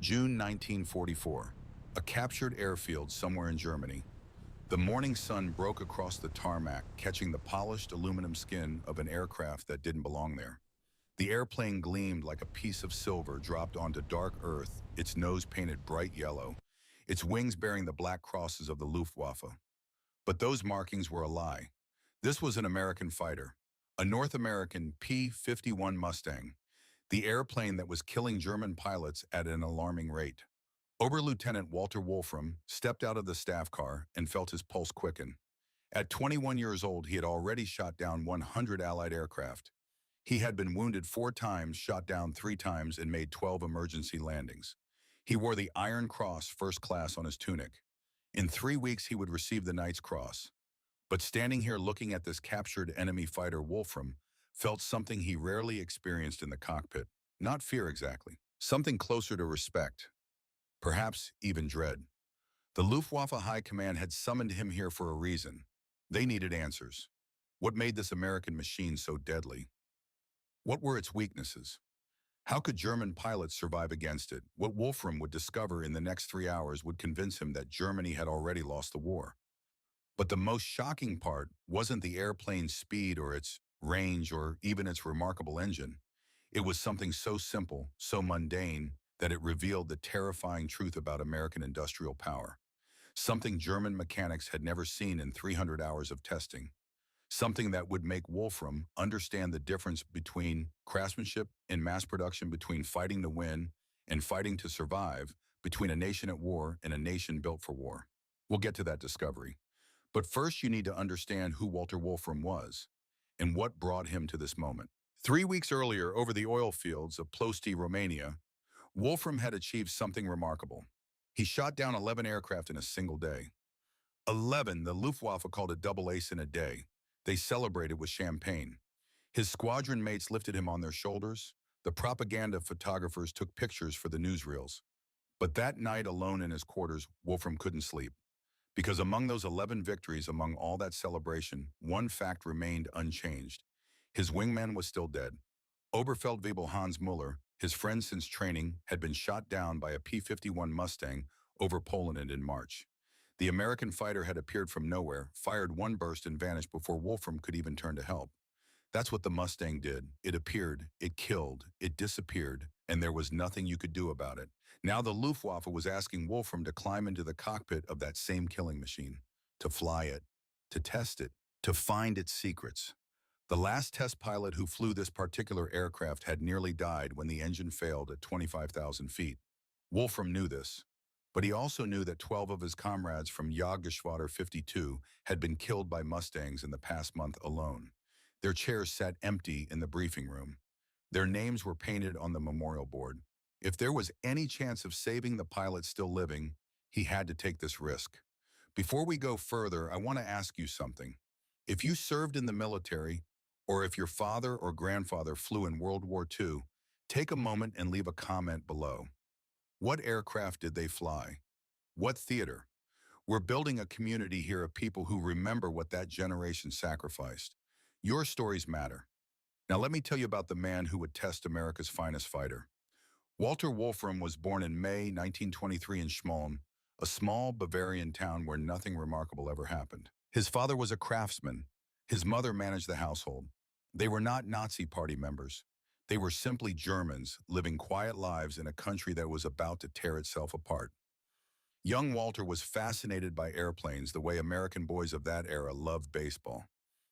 June 1944. A captured airfield somewhere in Germany. The morning sun broke across the tarmac, catching the polished aluminum skin of an aircraft that didn't belong there. The airplane gleamed like a piece of silver dropped onto dark earth, its nose painted bright yellow, its wings bearing the black crosses of the Luftwaffe. But those markings were a lie. This was an American fighter, a North American P-51 Mustang, the airplane that was killing German pilots at an alarming rate. Oberlieutenant Walter Wolfram stepped out of the staff car and felt his pulse quicken. At 21 years old, he had already shot down 100 Allied aircraft. He had been wounded 4 times, shot down 3 times, and made 12 emergency landings. He wore the Iron Cross First Class on his tunic. In 3 weeks, he would receive the Knight's Cross. But standing here looking at this captured enemy fighter, Wolfram felt something he rarely experienced in the cockpit. Not fear exactly. Something closer to respect. Perhaps even dread. The Luftwaffe High Command had summoned him here for a reason. They needed answers. What made this American machine so deadly? What were its weaknesses? How could German pilots survive against it? What Wolfram would discover in the next 3 hours would convince him that Germany had already lost the war. But the most shocking part wasn't the airplane's speed or its range or even its remarkable engine. It was something so simple, so mundane, that it revealed the terrifying truth about American industrial power. Something German mechanics had never seen in 300 hours of testing. Something that would make Wolfram understand the difference between craftsmanship in mass production, between fighting to win and fighting to survive, between a nation at war and a nation built for war. We'll get to that discovery. But first you need to understand who Walter Wolfram was and what brought him to this moment. 3 weeks earlier, over the oil fields of Ploesti, Romania, Wolfram had achieved something remarkable. He shot down 11 aircraft in a single day. 11, the Luftwaffe called a double ace in a day. They celebrated with champagne. His squadron mates lifted him on their shoulders. The propaganda photographers took pictures for the newsreels. But that night alone in his quarters, Wolfram couldn't sleep. Because among those 11 victories, among all that celebration, one fact remained unchanged. His wingman was still dead. Oberfeldwebel Hans Müller, his friend since training, had been shot down by a P-51 Mustang over Poland in March. The American fighter had appeared from nowhere, fired one burst and vanished before Wolfram could even turn to help. That's what the Mustang did. It appeared, it killed, it disappeared, and there was nothing you could do about it. Now the Luftwaffe was asking Wolfram to climb into the cockpit of that same killing machine, to fly it, to test it, to find its secrets. The last test pilot who flew this particular aircraft had nearly died when the engine failed at 25,000 feet. Wolfram knew this, but he also knew that 12 of his comrades from WWII 52 had been killed by Mustangs in the past month alone. Their chairs sat empty in the briefing room. Their names were painted on the memorial board. If there was any chance of saving the pilot still living, he had to take this risk. Before we go further, I want to ask you something. If you served in the military, or if your father or grandfather flew in World War II, take a moment and leave a comment below. What aircraft did they fly? What theater? We're building a community here of people who remember what that generation sacrificed. Your stories matter. Now let me tell you about the man who would test America's finest fighter. Walter Wolfram was born in May 1923 in Schmoln, a small Bavarian town where nothing remarkable ever happened. His father was a craftsman. His mother managed the household. They were not Nazi Party members. They were simply Germans living quiet lives in a country that was about to tear itself apart. Young Walter was fascinated by airplanes the way American boys of that era loved baseball.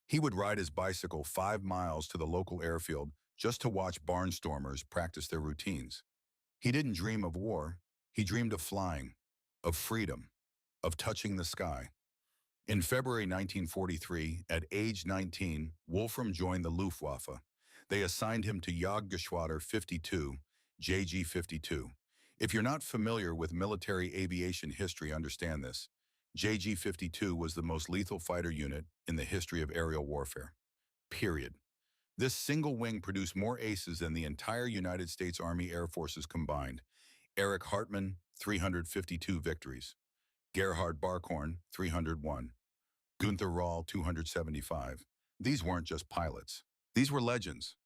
He would ride his bicycle 5 miles to the local airfield just to watch barnstormers practice their routines. He didn't dream of war. He dreamed of flying, of freedom, of touching the sky. In February 1943, at age 19, Wolfram joined the Luftwaffe. They assigned him to Jagdgeschwader 52, JG-52. If you're not familiar with military aviation history, understand this. JG-52 was the most lethal fighter unit in the history of aerial warfare. Period. This single wing produced more aces than the entire United States Army Air Forces combined. Erich Hartmann, 352 victories. Gerhard Barkhorn, 301. Gunther Rahl, 275. These weren't just pilots. These were legends.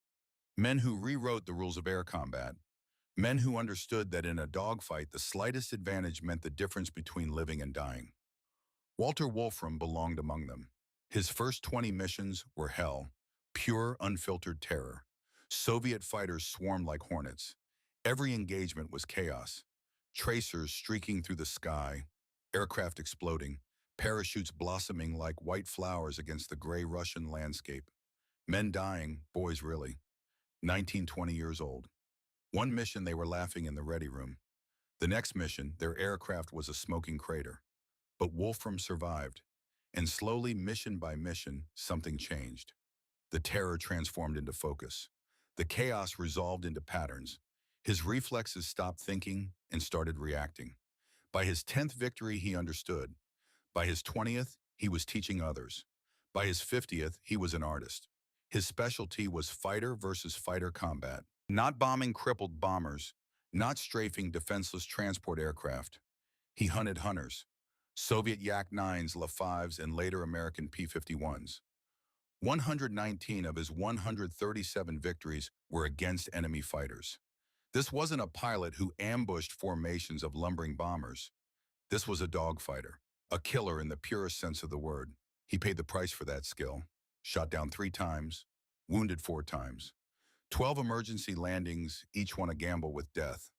Men who rewrote the rules of air combat. Men who understood that in a dogfight, the slightest advantage meant the difference between living and dying. Walter Wolfram belonged among them. His first 20 missions were hell, pure, unfiltered terror. Soviet fighters swarmed like hornets. Every engagement was chaos. Tracers streaking through the sky, aircraft exploding, parachutes blossoming like white flowers against the gray Russian landscape. Men dying, boys really, 19, 20 years old. One mission they were laughing in the ready room. The next mission, their aircraft was a smoking crater. But Wolfram survived, and slowly, mission by mission, something changed. The terror transformed into focus. The chaos resolved into patterns. His reflexes stopped thinking and started reacting. By his 10th victory, he understood. By his 20th, he was teaching others. By his 50th, he was an artist. His specialty was fighter versus fighter combat. Not bombing crippled bombers, not strafing defenseless transport aircraft. He hunted hunters. Soviet Yak-9s, La-5s, and later American P-51s. 119 of his 137 victories were against enemy fighters. This wasn't a pilot who ambushed formations of lumbering bombers. This was a dogfighter, a killer in the purest sense of the word. He paid the price for that skill. Shot down 3 times, wounded 4 times. 12 emergency landings, each one a gamble with death.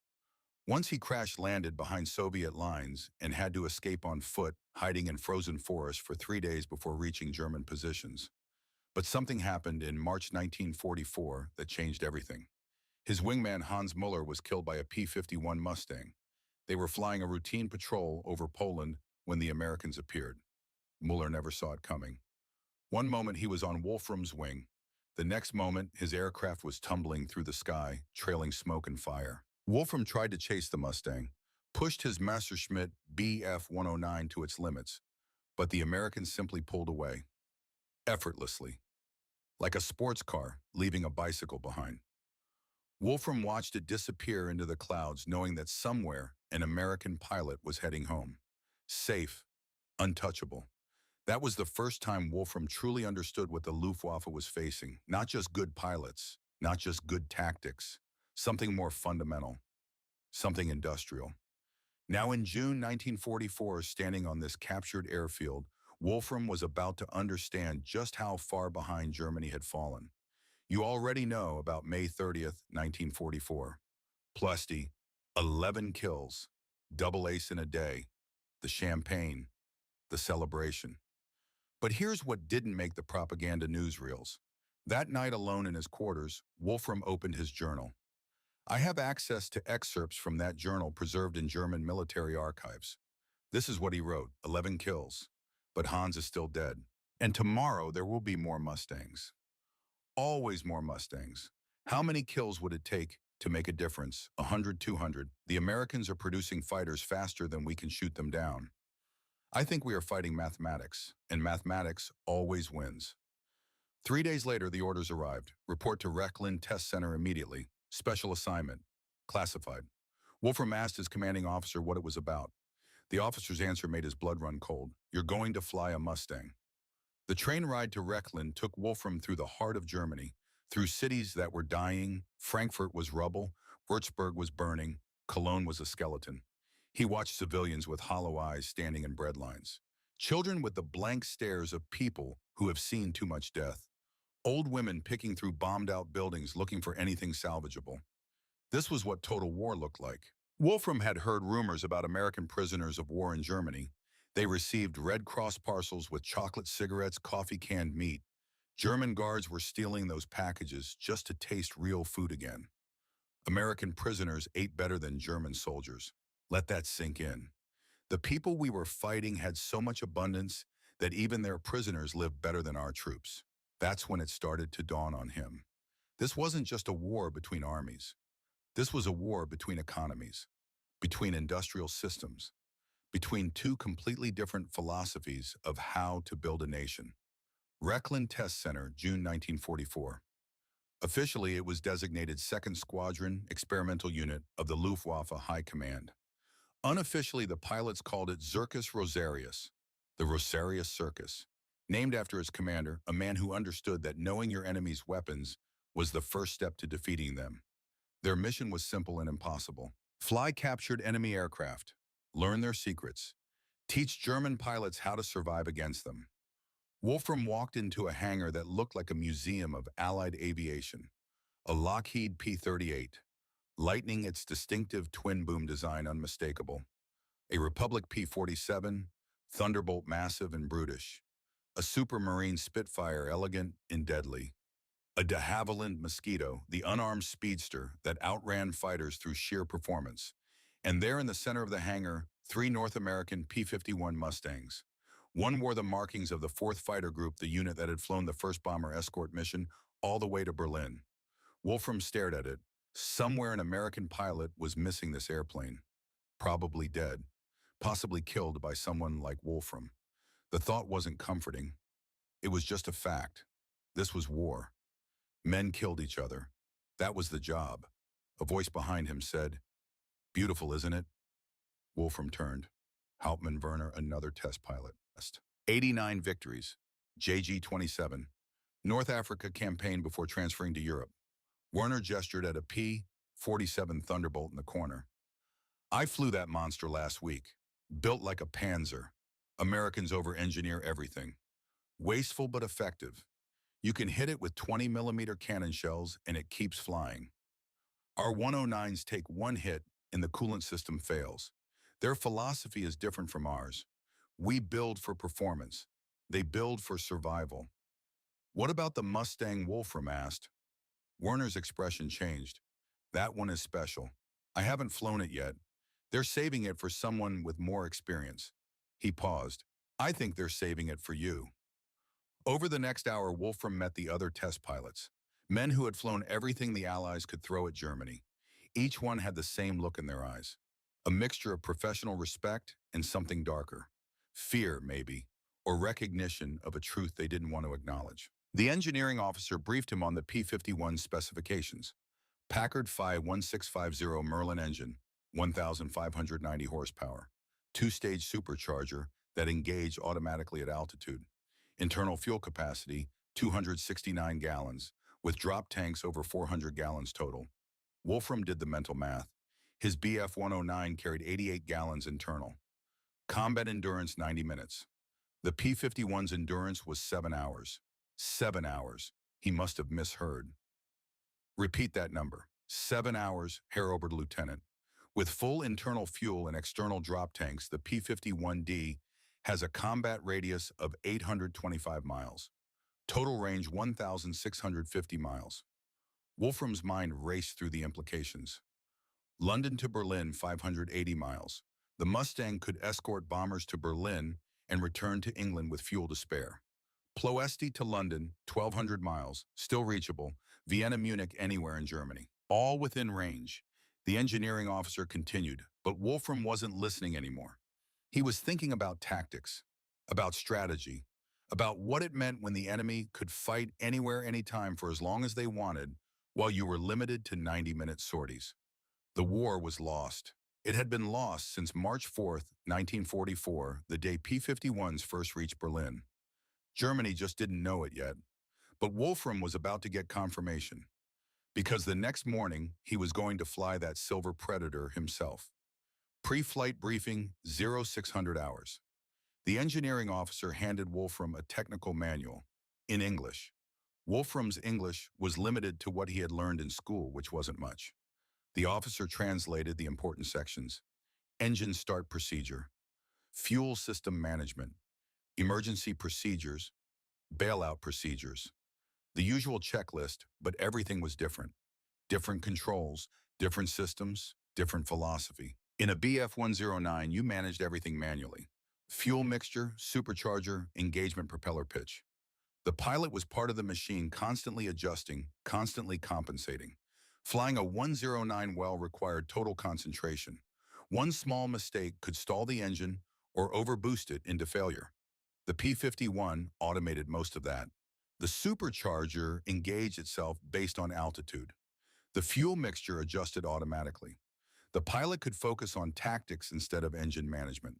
Once he crash-landed behind Soviet lines and had to escape on foot, hiding in frozen forests for 3 days before reaching German positions. But something happened in March 1944 that changed everything. His wingman Hans Muller was killed by a P-51 Mustang. They were flying a routine patrol over Poland when the Americans appeared. Muller never saw it coming. One moment he was on Wolfram's wing. The next moment, his aircraft was tumbling through the sky, trailing smoke and fire. Wolfram tried to chase the Mustang, pushed his Messerschmitt Bf 109 to its limits, but the Americans simply pulled away, effortlessly, like a sports car leaving a bicycle behind. Wolfram watched it disappear into the clouds, knowing that somewhere an American pilot was heading home. Safe, untouchable. That was the first time Wolfram truly understood what the Luftwaffe was facing. Not just good pilots, not just good tactics, something more fundamental, something industrial. Now in June 1944, standing on this captured airfield, Wolfram was about to understand just how far behind Germany had fallen. You already know about May 30th, 1944. Plusty, 11 kills, double ace in a day, the champagne, the celebration. But here's what didn't make the propaganda newsreels. That night alone in his quarters, Wolfram opened his journal. I have access to excerpts from that journal preserved in German military archives. This is what he wrote, 11 kills. But Hans is still dead. And tomorrow there will be more Mustangs. Always more Mustangs. How many kills would it take to make a difference? 100, 200. The Americans are producing fighters faster than we can shoot them down. I think we are fighting mathematics, and mathematics always wins. 3 days later, the orders arrived. Report to Rechlin Test Center immediately. Special assignment. Classified. Wolfram asked his commanding officer what it was about. The officer's answer made his blood run cold. You're going to fly a Mustang. The train ride to Rechlin took Wolfram through the heart of Germany, through cities that were dying. Frankfurt was rubble, Würzburg was burning, Cologne was a skeleton. He watched civilians with hollow eyes standing in bread lines. Children with the blank stares of people who have seen too much death. Old women picking through bombed-out buildings looking for anything salvageable. This was what total war looked like. Wolfram had heard rumors about American prisoners of war in Germany. They received Red Cross parcels with chocolate cigarettes, coffee, canned meat. German guards were stealing those packages just to taste real food again. American prisoners ate better than German soldiers. Let that sink in. The people we were fighting had so much abundance that even their prisoners lived better than our troops. That's when it started to dawn on him. This wasn't just a war between armies. This was a war between economies, between industrial systems, between two completely different philosophies of how to build a nation. Rechlin Test Center, June 1944. Officially, it was designated 2nd Squadron Experimental Unit of the Luftwaffe High Command. Unofficially, the pilots called it Circus Rosarius, the Rosarius Circus, named after its commander, a man who understood that knowing your enemy's weapons was the first step to defeating them. Their mission was simple and impossible. Fly captured enemy aircraft, learn their secrets, teach German pilots how to survive against them. Wolfram walked into a hangar that looked like a museum of Allied aviation, a Lockheed P-38, lightning its distinctive twin-boom design unmistakable, a Republic P-47, Thunderbolt massive and brutish, a Supermarine Spitfire elegant and deadly, a de Havilland Mosquito, the unarmed speedster that outran fighters through sheer performance. And there in the center of the hangar, three North American P-51 Mustangs. One wore the markings of the 4th Fighter Group, the unit that had flown the first bomber escort mission all the way to Berlin. Wolfram stared at it. Somewhere an American pilot was missing this airplane. Probably dead. Possibly killed by someone like Wolfram. The thought wasn't comforting. It was just a fact. This was war. Men killed each other. That was the job. A voice behind him said, "Beautiful, isn't it?" Wolfram turned. Hauptmann Werner, another test pilot. 89 victories. JG-27. North Africa campaign before transferring to Europe. Werner gestured at a P-47 Thunderbolt in the corner. "I flew that monster last week. Built like a Panzer. Americans over-engineer everything. Wasteful but effective. You can hit it with 20mm cannon shells and it keeps flying. Our 109s take one hit and the coolant system fails. Their philosophy is different from ours. We build for performance. They build for survival." "What about the Mustang?" Wolfram asked. Werner's expression changed. "That one is special. I haven't flown it yet. They're saving it for someone with more experience." He paused. "I think they're saving it for you." Over the next hour, Wolfram met the other test pilots, men who had flown everything the Allies could throw at Germany. Each one had the same look in their eyes, a mixture of professional respect and something darker. Fear, maybe, or recognition of a truth they didn't want to acknowledge. The engineering officer briefed him on the P-51 specifications. Packard Phi 1650 Merlin engine, 1,590 horsepower. Two-stage supercharger that engaged automatically at altitude. Internal fuel capacity, 269 gallons, with drop tanks over 400 gallons total. Wolfram did the mental math. His Bf-109 carried 88 gallons internal. Combat endurance, 90 minutes. The P-51's endurance was 7 hours. 7 hours. He must have misheard. "Repeat that number. 7 hours, Herr Oberlieutenant. With full internal fuel and external drop tanks, the P-51D has a combat radius of 825 miles. Total range 1,650 miles. Wolfram's mind raced through the implications. London to Berlin, 580 miles. The Mustang could escort bombers to Berlin and return to England with fuel to spare. Ploesti to London, 1,200 miles, still reachable. Vienna, Munich, anywhere in Germany. All within range. The engineering officer continued, but Wolfram wasn't listening anymore. He was thinking about tactics, about strategy, about what it meant when the enemy could fight anywhere, anytime for as long as they wanted, while you were limited to 90-minute sorties. The war was lost. It had been lost since March 4th, 1944, the day P-51s first reached Berlin. Germany just didn't know it yet. But Wolfram was about to get confirmation, because the next morning he was going to fly that Silver Predator himself. Pre-flight briefing, 0600 hours. The engineering officer handed Wolfram a technical manual, in English. Wolfram's English was limited to what he had learned in school, which wasn't much. The officer translated the important sections. Engine start procedure, fuel system management, emergency procedures, bailout procedures. The usual checklist, but everything was different. Different controls, different systems, different philosophy. In a Bf-109, you managed everything manually. Fuel mixture, supercharger, engagement propeller pitch. The pilot was part of the machine, constantly adjusting, constantly compensating. Flying a 109 well required total concentration. One small mistake could stall the engine or overboost it into failure. The P-51 automated most of that. The supercharger engaged itself based on altitude. The fuel mixture adjusted automatically. The pilot could focus on tactics instead of engine management.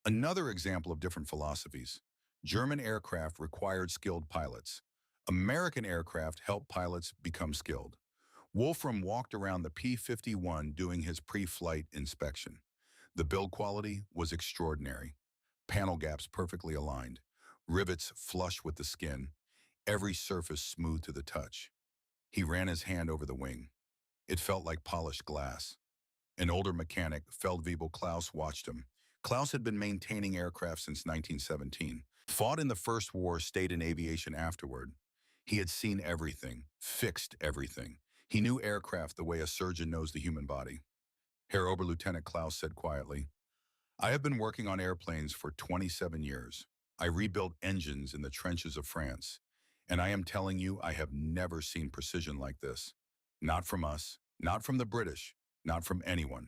Another example of different philosophies. German aircraft required skilled pilots. American aircraft helped pilots become skilled. Wolfram walked around the P-51 doing his pre-flight inspection. The build quality was extraordinary. Panel gaps perfectly aligned, rivets flush with the skin, every surface smooth to the touch. He ran his hand over the wing. It felt like polished glass. An older mechanic, Feldwebel Klaus, watched him. Klaus had been maintaining aircraft since 1917. Fought in the First War, stayed in aviation afterward. He had seen everything, fixed everything. He knew aircraft the way a surgeon knows the human body. Herr Oberlieutenant Klaus said quietly, I have been working on airplanes for 27 years. I rebuilt engines in the trenches of France. And I am telling you, I have never seen precision like this. Not from us, not from the British, not from anyone.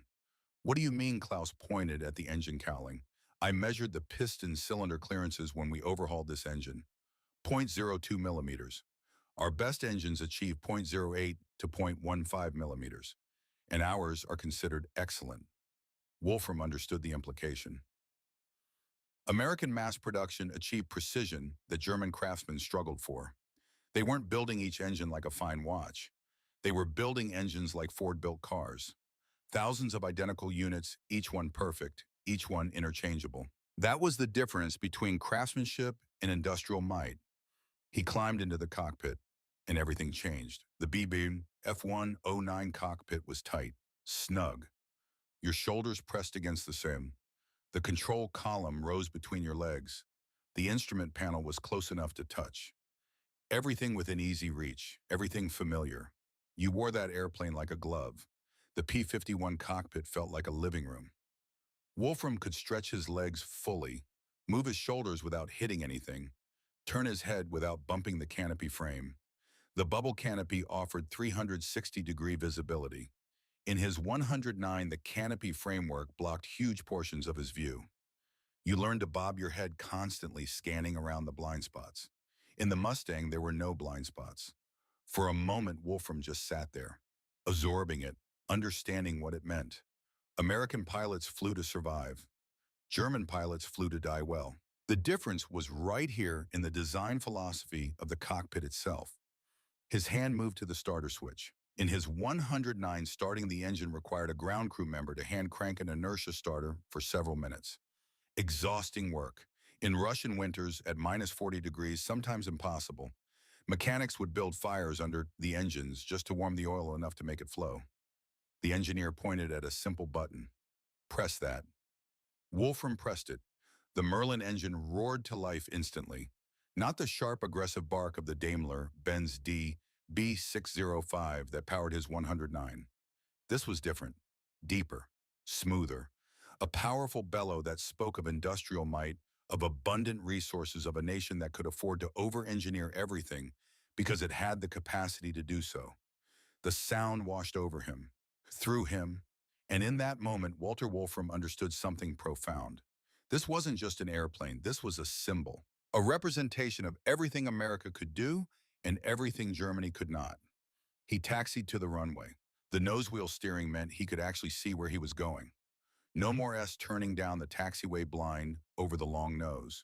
What do you mean? Klaus pointed at the engine cowling. I measured the piston cylinder clearances when we overhauled this engine. 0.02 millimeters. Our best engines achieve 0.08 to 0.15 millimeters, and ours are considered excellent. Wolfram understood the implication. American mass production achieved precision that German craftsmen struggled for. They weren't building each engine like a fine watch. They were building engines like Ford-built cars. Thousands of identical units, each one perfect, each one interchangeable. That was the difference between craftsmanship and industrial might. He climbed into the cockpit, and everything changed. The B-beam F109 cockpit was tight, snug. Your shoulders pressed against the sim. The control column rose between your legs. The instrument panel was close enough to touch. Everything within easy reach, everything familiar. You wore that airplane like a glove. The P-51 cockpit felt like a living room. Wolfram could stretch his legs fully, move his shoulders without hitting anything, turn his head without bumping the canopy frame. The bubble canopy offered 360-degree visibility. In his 109, the canopy framework blocked huge portions of his view. You learned to bob your head constantly, scanning around the blind spots. In the Mustang, there were no blind spots. For a moment, Wolfram just sat there, absorbing it, understanding what it meant. American pilots flew to survive. German pilots flew to die well. The difference was right here in the design philosophy of the cockpit itself. His hand moved to the starter switch. In his 109, starting the engine required a ground crew member to hand crank an inertia starter for several minutes. Exhausting work. In Russian winters, at minus 40 degrees, sometimes impossible, mechanics would build fires under the engines just to warm the oil enough to make it flow. The engineer pointed at a simple button. Press that. Wolfram pressed it. The Merlin engine roared to life instantly. Not the sharp, aggressive bark of the Daimler-Benz D B605 that powered his 109. This was different, deeper, smoother. A powerful bellow that spoke of industrial might, of abundant resources, of a nation that could afford to over-engineer everything because it had the capacity to do so. The sound washed over him, through him, and in that moment, Walter Wolfram understood something profound. This wasn't just an airplane, this was a symbol, a representation of everything America could do and everything Germany could not. He taxied to the runway. The nose-wheel steering meant he could actually see where he was going. No more turning down the taxiway blind over the long nose.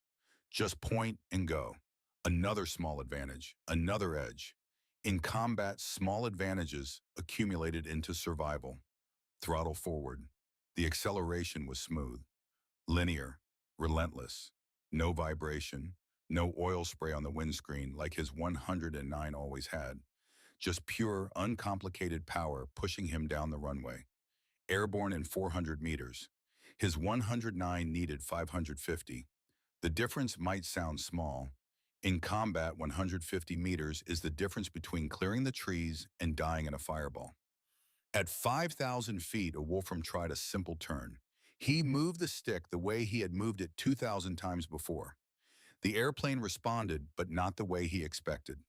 Just point and go. Another small advantage, another edge. In combat, small advantages accumulated into survival. Throttle forward. The acceleration was smooth, linear, relentless. No vibration, no oil spray on the windscreen like his 109 always had. Just pure, uncomplicated power pushing him down the runway. Airborne in 400 meters. His 109 needed 550. The difference might sound small. In combat, 150 meters is the difference between clearing the trees and dying in a fireball. At 5,000 feet, a Wolfram tried a simple turn. He moved the stick the way he had moved it 2,000 times before. The airplane responded, but not the way he expected.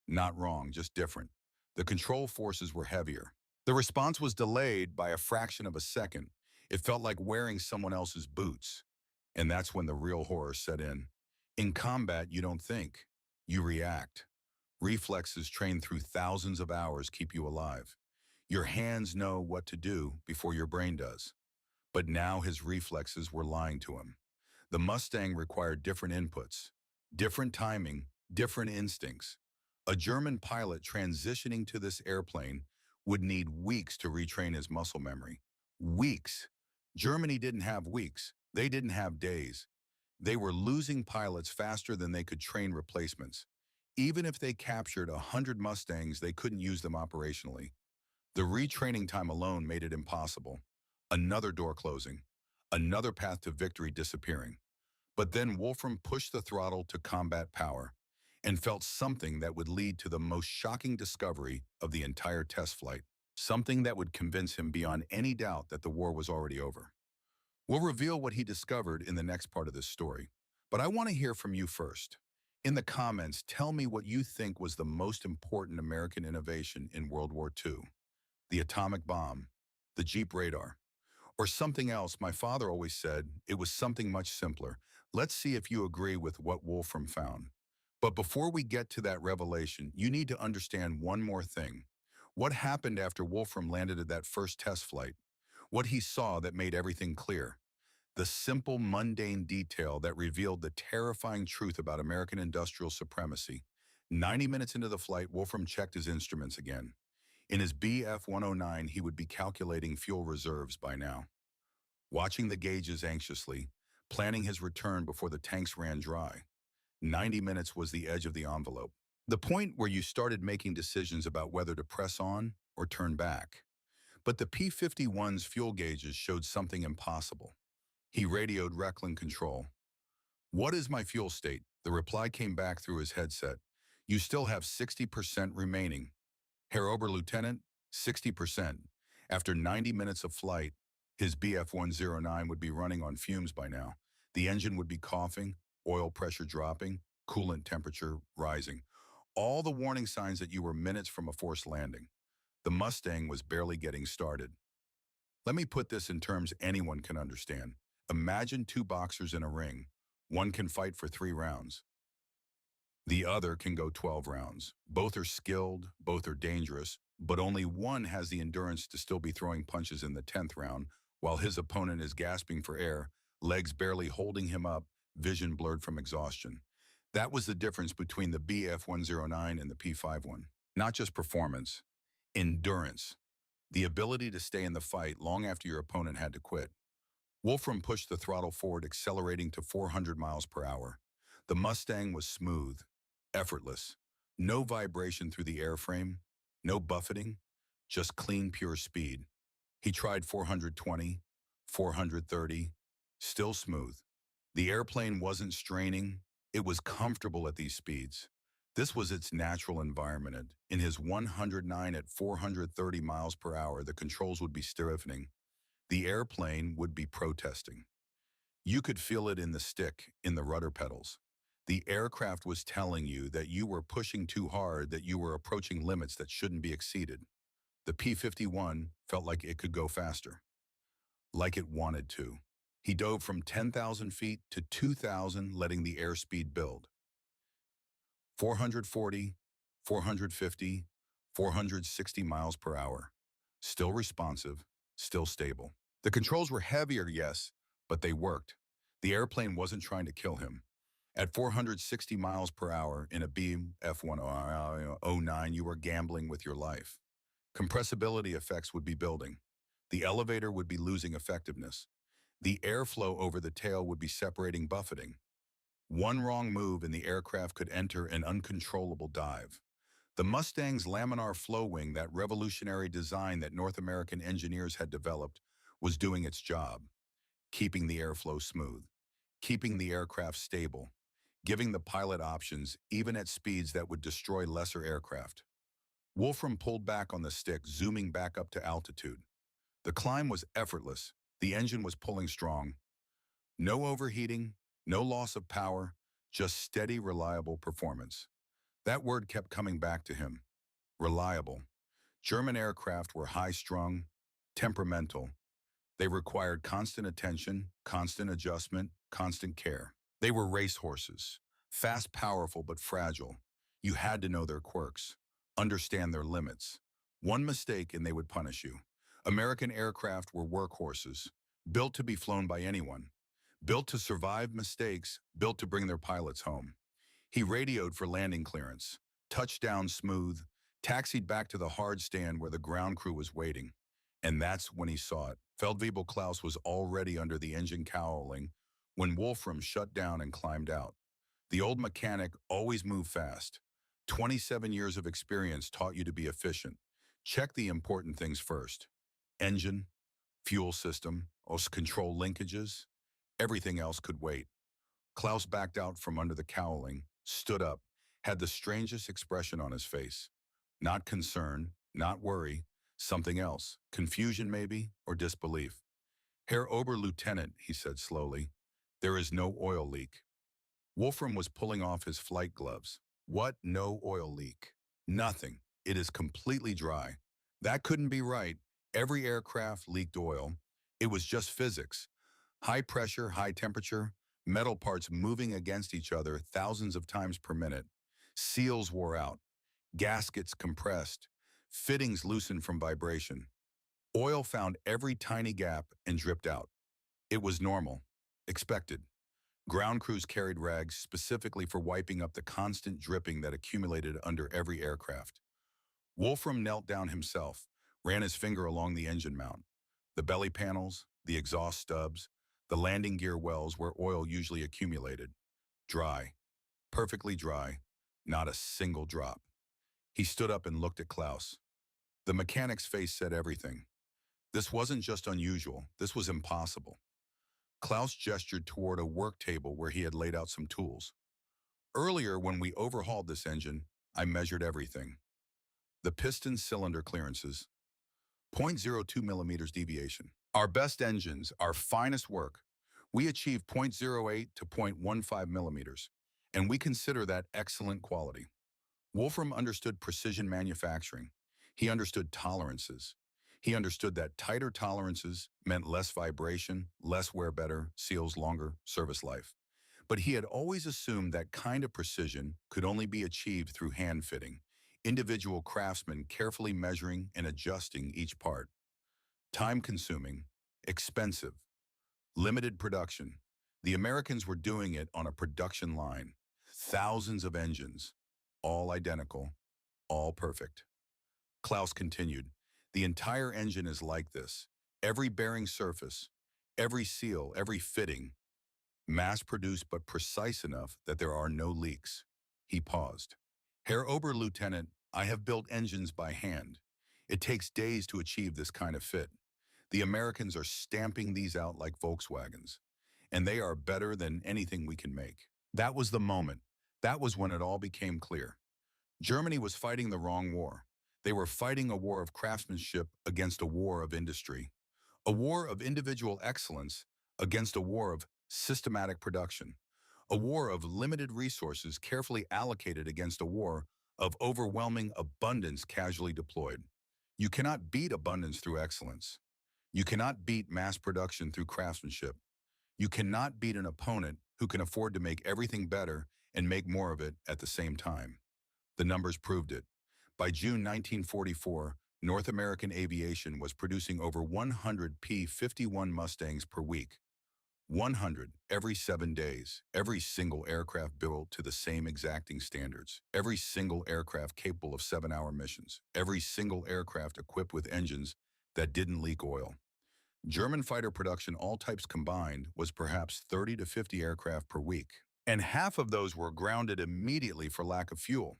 Not wrong, just different. The control forces were heavier. The response was delayed by a fraction of a second. It felt like wearing someone else's boots. And that's when the real horror set in. In combat, you don't think. You react. Reflexes trained through thousands of hours keep you alive. Your hands know what to do before your brain does. But now his reflexes were lying to him. The Mustang required different inputs, different timing, different instincts. A German pilot transitioning to this airplane would need weeks to retrain his muscle memory. Weeks. Germany didn't have weeks. They didn't have days. They were losing pilots faster than they could train replacements. Even if they captured 100 Mustangs, they couldn't use them operationally. The retraining time alone made it impossible. Another door closing. Another path to victory disappearing. But then Wolfram pushed the throttle to combat power and felt something that would lead to the most shocking discovery of the entire test flight. Something that would convince him beyond any doubt that the war was already over. We'll reveal what he discovered in the next part of this story. But I want to hear from you first. In the comments, tell me what you think was the most important American innovation in World War II. The atomic bomb, the Jeep radar, or something else. My father always said it was something much simpler. Let's see if you agree with what Wolfram found. But before we get to that revelation, you need to understand one more thing. What happened after Wolfram landed at that first test flight? What he saw that made everything clear? The simple, mundane detail that revealed the terrifying truth about American industrial supremacy. 90 minutes into the flight, Wolfram checked his instruments again. In his BF-109, he would be calculating fuel reserves by now, watching the gauges anxiously, planning his return before the tanks ran dry. 90 minutes was the edge of the envelope, the point where you started making decisions about whether to press on or turn back. But the P-51's fuel gauges showed something impossible. He radioed Recklin Control. "What is my fuel state?" The reply came back through his headset. "You still have 60% remaining. Herr Oberlieutenant, 60%. After 90 minutes of flight, his BF-109 would be running on fumes by now. The engine would be coughing, oil pressure dropping, coolant temperature rising. All the warning signs that you were minutes from a forced landing. The Mustang was barely getting started. Let me put this in terms anyone can understand. Imagine two boxers in a ring. One can fight for 3 rounds. The other can go 12 rounds. Both are skilled, both are dangerous, but only one has the endurance to still be throwing punches in the 10th round, while his opponent is gasping for air, legs barely holding him up, vision blurred from exhaustion. That was the difference between the BF-109 and the P-51. Not just performance, endurance. The ability to stay in the fight long after your opponent had to quit. Wolfram pushed the throttle forward, accelerating to 400 miles per hour. The Mustang was smooth, effortless. No vibration through the airframe, no buffeting, just clean, pure speed. He tried 420, 430, still smooth. The airplane wasn't straining, it was comfortable at these speeds. This was its natural environment. In his 109 at 430 miles per hour, the controls would be stiffening. The airplane would be protesting. You could feel it in the stick, in the rudder pedals. The aircraft was telling you that you were pushing too hard, that you were approaching limits that shouldn't be exceeded. The P-51 felt like it could go faster, like it wanted to. He dove from 10,000 feet to 2,000, letting the airspeed build. 440, 450, 460 miles per hour. Still responsive, still stable. The controls were heavier, yes, but they worked. The airplane wasn't trying to kill him. At 460 miles per hour in a Beam F-109, you were gambling with your life. Compressibility effects would be building. The elevator would be losing effectiveness. The airflow over the tail would be separating, buffeting. One wrong move and the aircraft could enter an uncontrollable dive. The Mustang's laminar flow wing, that revolutionary design that North American engineers had developed, was doing its job, keeping the airflow smooth, keeping the aircraft stable, giving the pilot options even at speeds that would destroy lesser aircraft. Wolfram pulled back on the stick, zooming back up to altitude. The climb was effortless. The engine was pulling strong. No overheating, no loss of power, just steady, reliable performance. That word kept coming back to him. Reliable. German aircraft were high-strung, temperamental. They required constant attention, constant adjustment, constant care. They were racehorses, fast, powerful, but fragile. You had to know their quirks, understand their limits. One mistake and they would punish you. American aircraft were workhorses, built to be flown by anyone, built to survive mistakes, built to bring their pilots home. He radioed for landing clearance. Touchdown smooth, taxied back to the hard stand where the ground crew was waiting. And that's when he saw it. Feldwebel Klaus was already under the engine cowling when Wolfram shut down and climbed out. The old mechanic always moved fast. 27 years of experience taught you to be efficient. Check the important things first. Engine, fuel system, OS control linkages. Everything else could wait. Klaus backed out from under the cowling, stood up, had the strangest expression on his face. Not concern, not worry, something else. Confusion maybe, or disbelief. Herr Oberlieutenant, he said slowly, there is no oil leak. Wolfram was pulling off his flight gloves. What? No oil leak? Nothing. It is completely dry. That couldn't be right. Every aircraft leaked oil. It was just physics. High pressure, high temperature, metal parts moving against each other thousands of times per minute. Seals wore out. Gaskets compressed. Fittings loosened from vibration. Oil found every tiny gap and dripped out. It was normal. Expected. Ground crews carried rags specifically for wiping up the constant dripping that accumulated under every aircraft. Wolfram knelt down himself, ran his finger along the engine mount, the belly panels, the exhaust stubs, the landing gear wells where oil usually accumulated. Dry, perfectly dry, not a single drop. He stood up and looked at Klaus. The mechanic's face said everything. This wasn't just unusual, this was impossible. Klaus gestured toward a work table where he had laid out some tools. Earlier, when we overhauled this engine, I measured everything. The piston cylinder clearances, zero point 0.02 millimeters deviation. Our best engines, our finest work, we achieve 0.08 to 0.15 millimeters, and we consider that excellent quality. Wolfram understood precision manufacturing. He understood tolerances. He understood that tighter tolerances meant less vibration, less wear better, seals longer, service life. But he had always assumed that kind of precision could only be achieved through hand fitting, individual craftsmen carefully measuring and adjusting each part. Time-consuming, expensive, limited production. The Americans were doing it on a production line. Thousands of engines, all identical, all perfect. Klaus continued, the entire engine is like this. Every bearing surface, every seal, every fitting, mass-produced but precise enough that there are no leaks. He paused. Herr Oberlieutenant, I have built engines by hand. It takes days to achieve this kind of fit. The Americans are stamping these out like Volkswagens, and they are better than anything we can make. That was the moment. That was when it all became clear. Germany was fighting the wrong war. They were fighting a war of craftsmanship against a war of industry, a war of individual excellence against a war of systematic production, a war of limited resources carefully allocated against a war of overwhelming abundance casually deployed. You cannot beat abundance through excellence. You cannot beat mass production through craftsmanship. You cannot beat an opponent who can afford to make everything better and make more of it at the same time. The numbers proved it. By June 1944, North American aviation was producing over 100 P-51 Mustangs per week. 100 every 7 days, every single aircraft built to the same exacting standards, every single aircraft capable of 7-hour missions, every single aircraft equipped with engines that didn't leak oil. German fighter production, all types combined, was perhaps 30 to 50 aircraft per week, and half of those were grounded immediately for lack of fuel.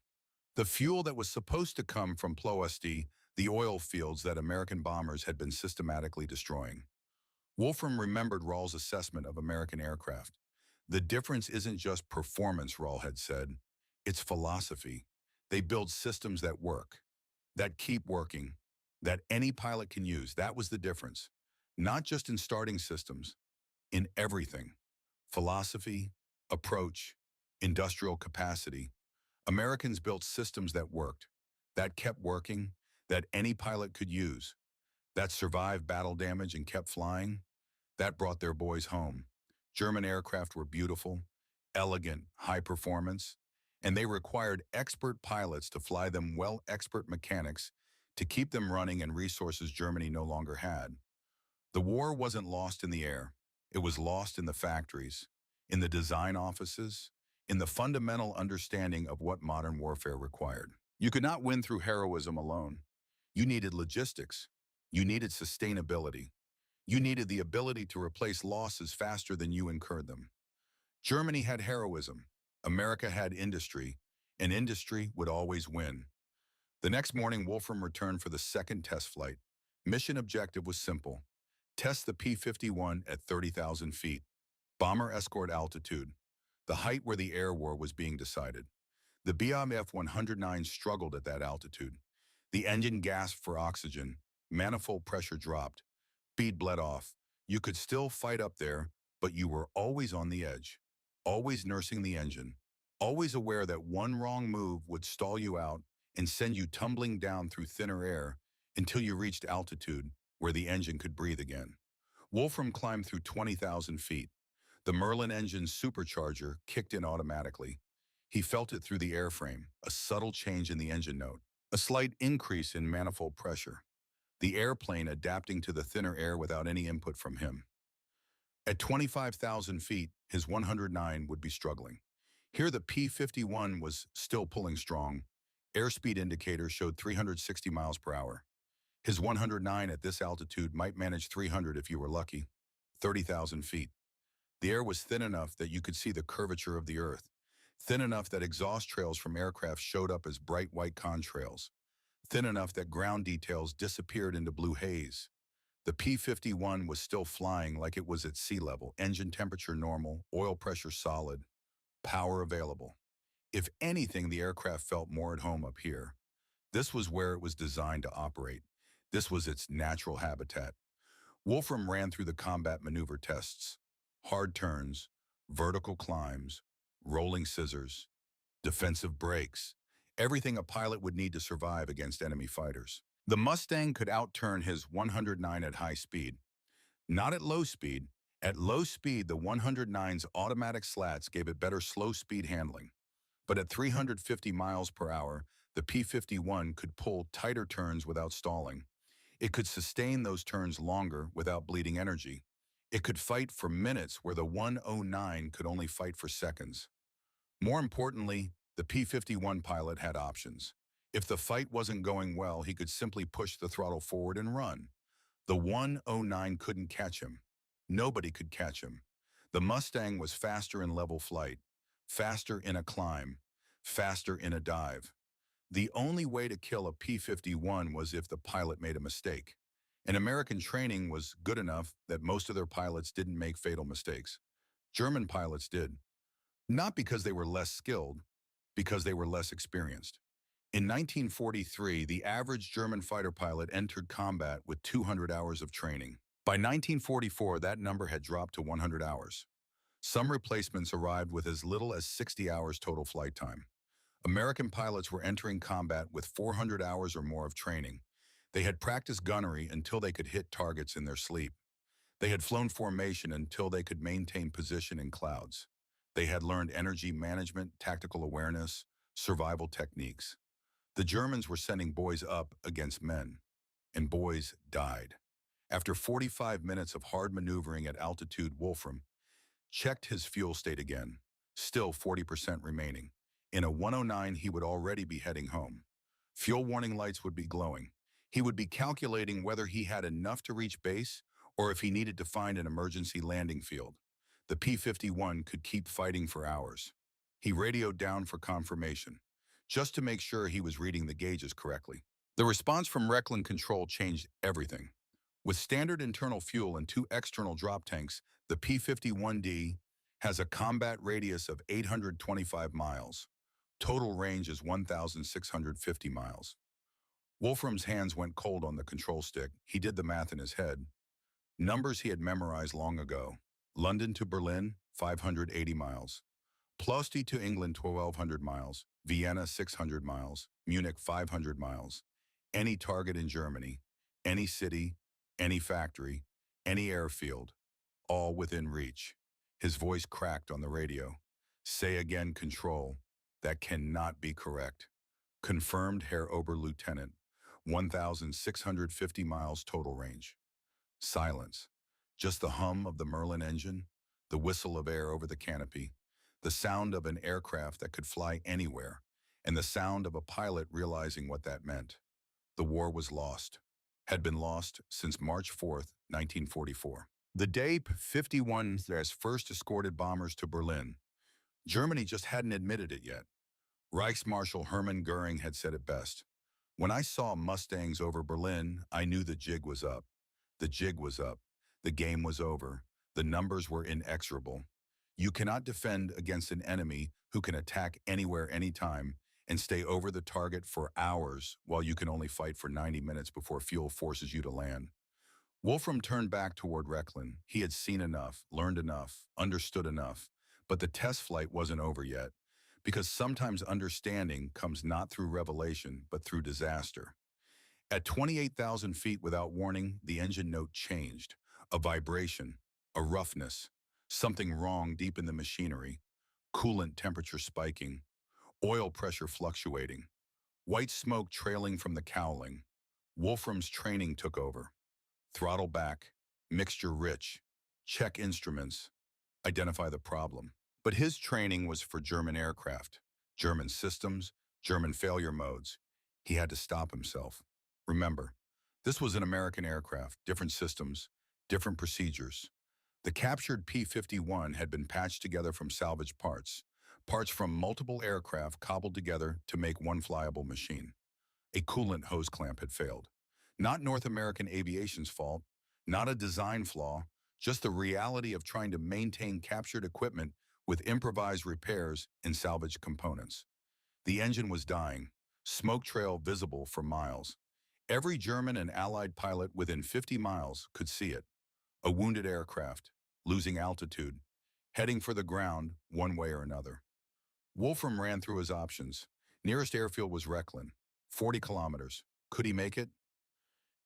The fuel that was supposed to come from Ploesti, the oil fields that American bombers had been systematically destroying. Wolfram remembered Rahl's assessment of American aircraft. The difference isn't just performance, Rahl had said. It's philosophy. They build systems that work, that keep working, that any pilot can use. That was the difference. Not just in starting systems, in everything. Philosophy, approach, industrial capacity. Americans built systems that worked, that kept working, that any pilot could use, that survived battle damage and kept flying. That brought their boys home. German aircraft were beautiful, elegant, high performance, and they required expert pilots to fly them, well, expert mechanics to keep them running, and resources Germany no longer had. The war wasn't lost in the air. It was lost in the factories, in the design offices, in the fundamental understanding of what modern warfare required. You could not win through heroism alone. You needed logistics. You needed sustainability. You needed the ability to replace losses faster than you incurred them. Germany had heroism. America had industry, and industry would always win. The next morning, Wolfram returned for the second test flight. Mission objective was simple. Test the P-51 at 30,000 feet. Bomber escort altitude, the height where the air war was being decided. The BMF-109 struggled at that altitude. The engine gasped for oxygen. Manifold pressure dropped. Speed bled off. You could still fight up there, but you were always on the edge, always nursing the engine, always aware that one wrong move would stall you out and send you tumbling down through thinner air until you reached altitude where the engine could breathe again. Wolfram climbed through 20,000 feet. The Merlin engine's supercharger kicked in automatically. He felt it through the airframe, a subtle change in the engine note, a slight increase in manifold pressure, the airplane adapting to the thinner air without any input from him. At 25,000 feet, his 109 would be struggling. Here the P-51 was still pulling strong. Airspeed indicator showed 360 miles per hour. His 109 at this altitude might manage 300 if you were lucky. 30,000 feet. The air was thin enough that you could see the curvature of the earth, thin enough that exhaust trails from aircraft showed up as bright white contrails, thin enough that ground details disappeared into blue haze. The P-51 was still flying like it was at sea level, engine temperature normal, oil pressure solid, power available. If anything, the aircraft felt more at home up here. This was where it was designed to operate. This was its natural habitat. Wolfram ran through the combat maneuver tests. Hard turns, vertical climbs, rolling scissors, defensive brakes, everything a pilot would need to survive against enemy fighters. The Mustang could outturn his 109 at high speed. Not at low speed. At low speed, the 109's automatic slats gave it better slow speed handling. But at 350 miles per hour, the P-51 could pull tighter turns without stalling. It could sustain those turns longer without bleeding energy. It could fight for minutes where the 109 could only fight for seconds. More importantly, the P-51 pilot had options. If the fight wasn't going well, he could simply push the throttle forward and run. The 109 couldn't catch him. Nobody could catch him. The Mustang was faster in level flight, faster in a climb, faster in a dive. The only way to kill a P-51 was if the pilot made a mistake. And American training was good enough that most of their pilots didn't make fatal mistakes. German pilots did. Not because they were less skilled, because they were less experienced. In 1943, the average German fighter pilot entered combat with 200 hours of training. By 1944, that number had dropped to 100 hours. Some replacements arrived with as little as 60 hours total flight time. American pilots were entering combat with 400 hours or more of training. They had practiced gunnery until they could hit targets in their sleep. They had flown formation until they could maintain position in clouds. They had learned energy management, tactical awareness, survival techniques. The Germans were sending boys up against men, and boys died. After 45 minutes of hard maneuvering at altitude, Wolfram checked his fuel state again, still 40% remaining. In a 109, he would already be heading home. Fuel warning lights would be glowing. He would be calculating whether he had enough to reach base or if he needed to find an emergency landing field. The P-51 could keep fighting for hours. He radioed down for confirmation, just to make sure he was reading the gauges correctly. The response from Reckling Control changed everything. With standard internal fuel and 2 external drop tanks, the P-51D has a combat radius of 825 miles. Total range is 1,650 miles. Wolfram's hands went cold on the control stick. He did the math in his head. Numbers he had memorized long ago. London to Berlin, 580 miles. Ploesti to England, 1,200 miles. Vienna, 600 miles. Munich, 500 miles. Any target in Germany, any city, any factory, any airfield, all within reach. His voice cracked on the radio. Say again, Control. That cannot be correct. Confirmed, Herr Oberlieutenant. 1,650 miles total range. Silence. Just the hum of the Merlin engine, the whistle of air over the canopy, the sound of an aircraft that could fly anywhere, and the sound of a pilot realizing what that meant. The war was lost. Had been lost since March 4th, 1944. The day P-51 first escorted bombers to Berlin. Germany just hadn't admitted it yet. Reichsmarshal Hermann Goering had said it best. When I saw Mustangs over Berlin, I knew the jig was up. The jig was up. The game was over. The numbers were inexorable. You cannot defend against an enemy who can attack anywhere, anytime, and stay over the target for hours while you can only fight for 90 minutes before fuel forces you to land. Wolfram turned back toward Rechlin. He had seen enough, learned enough, understood enough. But the test flight wasn't over yet, because sometimes understanding comes not through revelation, but through disaster. At 28,000 feet without warning, the engine note changed. A vibration, a roughness, something wrong deep in the machinery, coolant temperature spiking, oil pressure fluctuating, white smoke trailing from the cowling. Wolfram's training took over. Throttle back, mixture rich, check instruments, identify the problem. But his training was for German aircraft, German systems, German failure modes. He had to stop himself. Remember, this was an American aircraft, different systems, different procedures. The captured P-51 had been patched together from salvaged parts, parts from multiple aircraft cobbled together to make one flyable machine. A coolant hose clamp had failed. Not North American aviation's fault, not a design flaw, just the reality of trying to maintain captured equipment with improvised repairs and salvaged components. The engine was dying, smoke trail visible for miles. Every German and Allied pilot within 50 miles could see it. A wounded aircraft, losing altitude, heading for the ground one way or another. Wolfram ran through his options. Nearest airfield was Rechlin, 40 kilometers. Could he make it?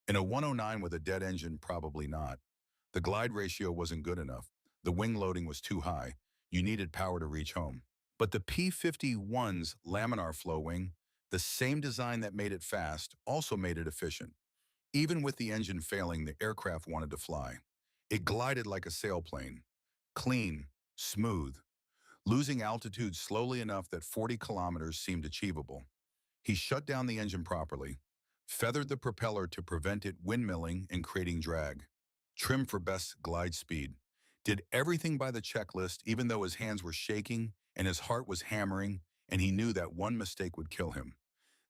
In a 109 with a dead engine, probably not. The glide ratio wasn't good enough. The wing loading was too high. You needed power to reach home. But the P-51's laminar flow wing, the same design that made it fast, also made it efficient. Even with the engine failing, the aircraft wanted to fly. It glided like a sailplane. Clean, smooth, losing altitude slowly enough that 40 kilometers seemed achievable. He shut down the engine properly, feathered the propeller to prevent it windmilling and creating drag, trimmed for best glide speed, did everything by the checklist even though his hands were shaking and his heart was hammering and he knew that one mistake would kill him.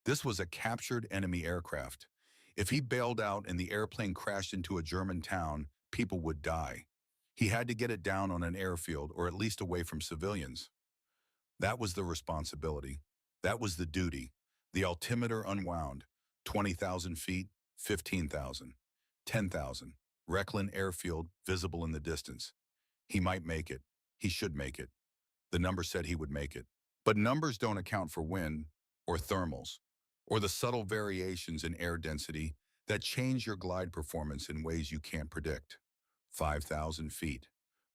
This was a captured enemy aircraft. If he bailed out and the airplane crashed into a German town, people would die. He had to get it down on an airfield or at least away from civilians. That was the responsibility. That was the duty. The altimeter unwound. 20,000 feet, 15,000, 10,000. Rechlin airfield visible in the distance. He might make it. He should make it. The number said he would make it. But numbers don't account for wind or thermals or the subtle variations in air density that change your glide performance in ways you can't predict. 5,000 feet,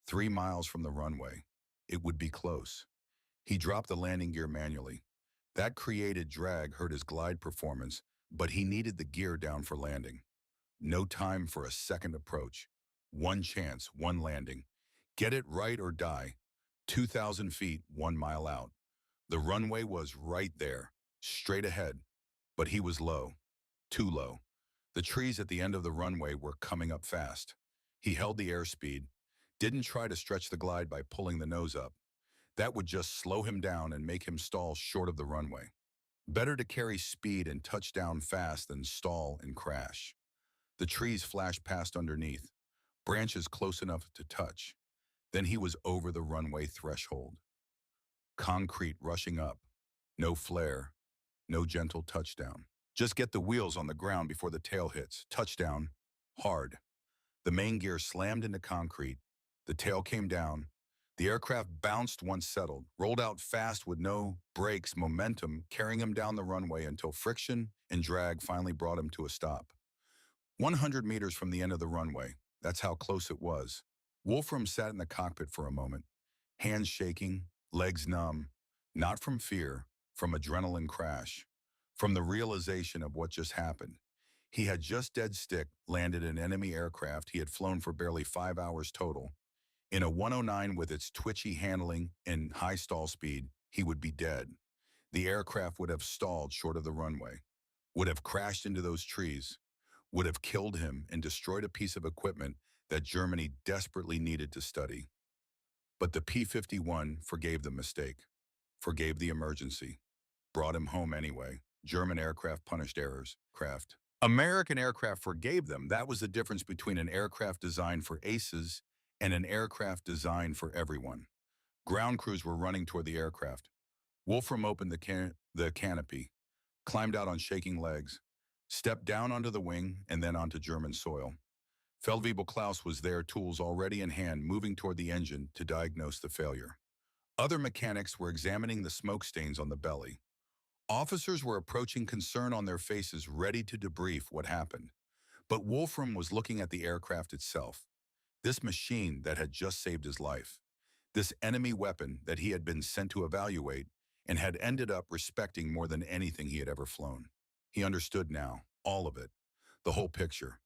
3 miles from the runway. It would be close. He dropped the landing gear manually. That created drag hurt his glide performance, but he needed the gear down for landing. No time for a second approach. One chance, one landing. Get it right or die. 2,000 feet, 1 mile out. The runway was right there, straight ahead. But he was low, too low. The trees at the end of the runway were coming up fast. He held the airspeed, didn't try to stretch the glide by pulling the nose up. That would just slow him down and make him stall short of the runway. Better to carry speed and touch down fast than stall and crash. The trees flashed past underneath, branches close enough to touch. Then he was over the runway threshold. Concrete rushing up. No flare, no gentle touchdown. Just get the wheels on the ground before the tail hits. Touchdown, hard. The main gear slammed into concrete. The tail came down. The aircraft bounced once settled, rolled out fast with no brakes, momentum, carrying him down the runway until friction and drag finally brought him to a stop. 100 meters from the end of the runway. That's how close it was. Wolfram sat in the cockpit for a moment, hands shaking, legs numb, not from fear, from adrenaline crash, from the realization of what just happened. He had just dead stick landed an enemy aircraft he had flown for barely 5 hours total. In a 109 with its twitchy handling and high stall speed, he would be dead. The aircraft would have stalled short of the runway, would have crashed into those trees, would have killed him and destroyed a piece of equipment that Germany desperately needed to study. But the P-51 forgave the mistake, forgave the emergency, brought him home anyway. German aircraft punished errors. Craft. American aircraft forgave them. That was the difference between an aircraft designed for aces and an aircraft designed for everyone. Ground crews were running toward the aircraft. Wolfram opened the canopy, climbed out on shaking legs, stepped down onto the wing and then onto German soil. Feldwebel Klaus was there, tools already in hand, moving toward the engine to diagnose the failure. Other mechanics were examining the smoke stains on the belly. Officers were approaching, concern on their faces, ready to debrief what happened. But Wolfram was looking at the aircraft itself, this machine that had just saved his life, this enemy weapon that he had been sent to evaluate and had ended up respecting more than anything he had ever flown. He understood now, all of it, the whole picture.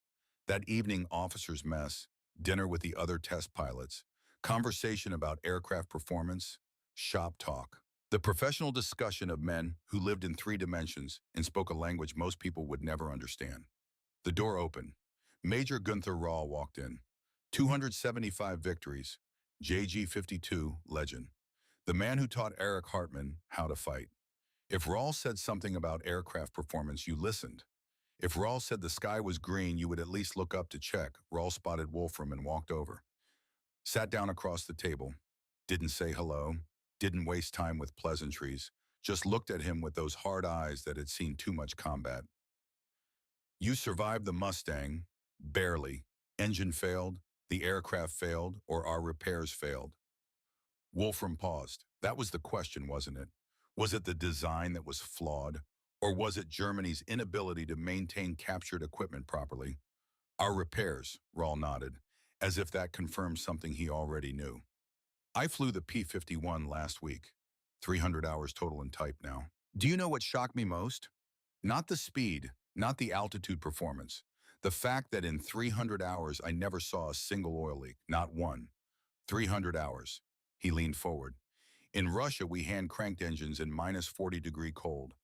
That evening, officers' mess, dinner with the other test pilots, conversation about aircraft performance, shop talk. The professional discussion of men who lived in 3 dimensions and spoke a language most people would never understand. The door opened. Major Gunther Rahl walked in. 275 victories. JG-52 legend. The man who taught Erich Hartmann how to fight. If Rahl said something about aircraft performance, you listened. If Rahl said the sky was green, you would at least look up to check. Rahl spotted Wolfram and walked over. Sat down across the table. Didn't say hello. Didn't waste time with pleasantries. Just looked at him with those hard eyes that had seen too much combat. You survived the Mustang. Barely. Engine failed. The aircraft failed, or our repairs failed. Wolfram paused. That was the question, wasn't it? Was it the design that was flawed? Or was it Germany's inability to maintain captured equipment properly? Our repairs, Rahl nodded, as if that confirmed something he already knew. I flew the P-51 last week. 300 hours total in type now. Do you know what shocked me most? Not the speed, not the altitude performance. The fact that in 300 hours I never saw a single oil leak, not one. 300 hours. He leaned forward. In Russia, we hand-cranked engines in minus 40-degree cold,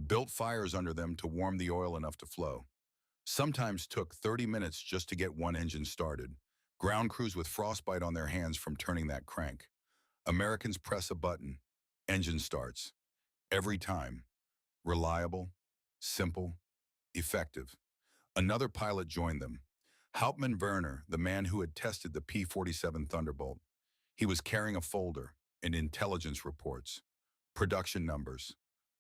built fires under them to warm the oil enough to flow. Sometimes took 30 minutes just to get one engine started. Ground crews with frostbite on their hands from turning that crank. Americans press a button. Engine starts. Every time. Reliable, simple, effective. Another pilot joined them. Hauptmann Werner, the man who had tested the P-47 Thunderbolt. He was carrying a folder and intelligence reports, production numbers,